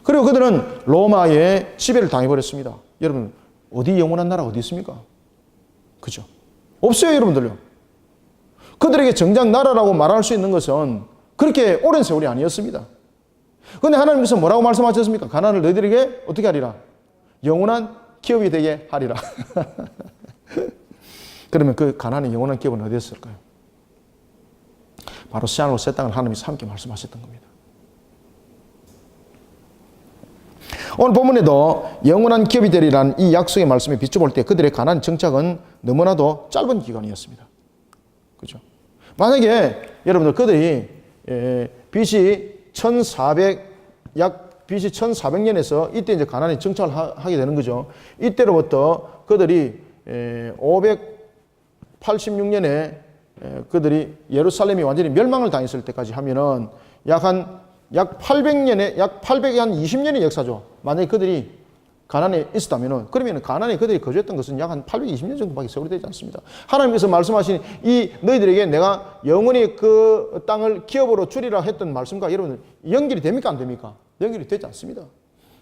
그리고 그들은 로마의 지배를 당해버렸습니다. 여러분, 어디 영원한 나라가 어디 있습니까? 그죠? 없어요, 여러분들요. 그들에게 정작 나라라고 말할 수 있는 것은 그렇게 오랜 세월이 아니었습니다. 그런데 하나님께서 뭐라고 말씀하셨습니까? 가나안을 너희들에게 어떻게 하리라? 영원한 기업이 되게 하리라. 그러면 그 가나안의 영원한 기업은 어디였을까요? 바로 새하늘과 새 땅을 하나님이 함께 말씀하셨던 겁니다. 오늘 본문에도 영원한 기업이 되리라는 이 약속의 말씀에 비춰볼 때 그들의 가나안 정착은 너무나도 짧은 기간이었습니다. 그죠? 만약에 여러분들 그들이 BC 1400년에서 이때 이제 가나안에 정착을 하게 되는 거죠. 이때로부터 그들이 586년에 그들이 예루살렘이 완전히 멸망을 당했을 때까지 하면은 약 820년의 역사죠. 만약에 그들이 가나안에 있었다면은, 그러면 가나안에 그들이 거주했던 것은 약 한 820년 정도밖에 세월이 되지 않습니다. 하나님께서 말씀하신 이 너희들에게 내가 영원히 그 땅을 기업으로 주리라 했던 말씀과 여러분들 연결이 됩니까? 안 됩니까? 연결이 되지 않습니다.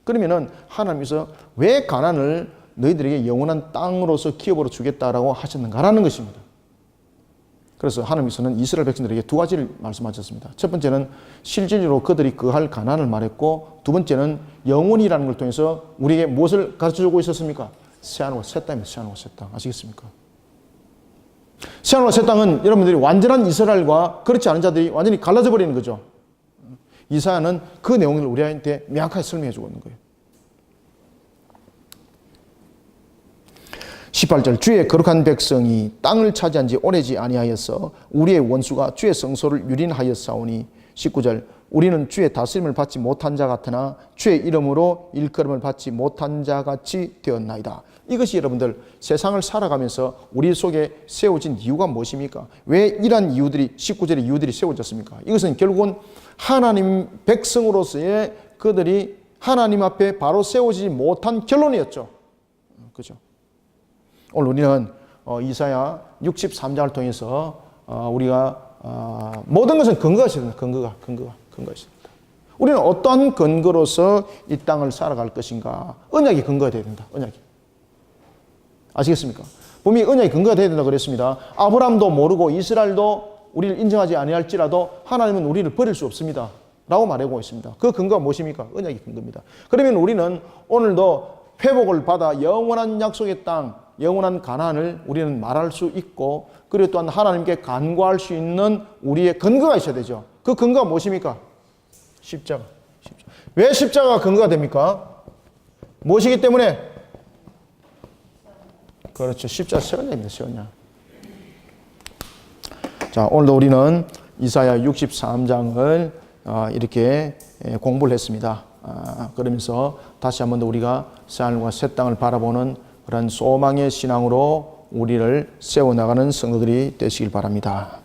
그러면은 하나님께서 왜 가나안을 너희들에게 영원한 땅으로서 기업으로 주겠다라고 하셨는가라는 것입니다. 그래서 하나님께서는 이스라엘 백성들에게 두 가지를 말씀하셨습니다. 첫 번째는 실질적으로 그들이 거할 가나안을 말했고, 두 번째는 영원이라는 걸 통해서 우리에게 무엇을 가르쳐주고 있었습니까? 새하늘과 새 땅입니다. 새하늘과 새 땅. 아시겠습니까? 새하늘과 새 땅은 여러분들이 완전한 이스라엘과 그렇지 않은 자들이 완전히 갈라져 버리는 거죠. 이사야는 그 내용을 우리한테 명확하게 설명해 주고 있는 거예요. 18절, 주의 거룩한 백성이 땅을 차지한 지 오래지 아니하여서 우리의 원수가 주의 성소를 유린하였사오니. 19절, 우리는 주의 다스림을 받지 못한 자 같으나 주의 이름으로 일컬음을 받지 못한 자 같이 되었나이다. 이것이 여러분들 세상을 살아가면서 우리 속에 세워진 이유가 무엇입니까? 왜 이러한 이유들이 19절의 이유들이 세워졌습니까? 이것은 결국은 하나님 백성으로서의 그들이 하나님 앞에 바로 세워지지 못한 결론이었죠. 그죠? 오늘 우리는 이사야 63장을 통해서 우리가 모든 것은 근거가 있어야 됩니다. 근거가 있습니다. 우리는 어떠한 근거로서 이 땅을 살아갈 것인가? 언약이 근거가 되어야 된다. 언약이. 아시겠습니까? 분명히 언약이 근거가 되어야 된다고 그랬습니다. 아브라함도 모르고 이스라엘도 우리를 인정하지 아니할지라도 하나님은 우리를 버릴 수 없습니다. 라고 말하고 있습니다. 그 근거가 무엇입니까? 언약이 근거입니다. 그러면 우리는 오늘도 회복을 받아 영원한 약속의 땅, 영원한 가나안을 우리는 말할 수 있고, 그리고 또한 하나님께 간구할 수 있는 우리의 근거가 있어야 되죠. 그 근거가 무엇입니까? 십자가. 왜 십자가가 근거가 됩니까? 무엇이기 때문에? 그렇죠. 십자가 세원약입니다. 세원약. 자, 오늘도 우리는 이사야 63장을 이렇게 공부를 했습니다. 그러면서 다시 한 번 더 우리가 새하늘과 새 땅을 바라보는 그런 소망의 신앙으로 우리를 세워나가는 성도들이 되시길 바랍니다.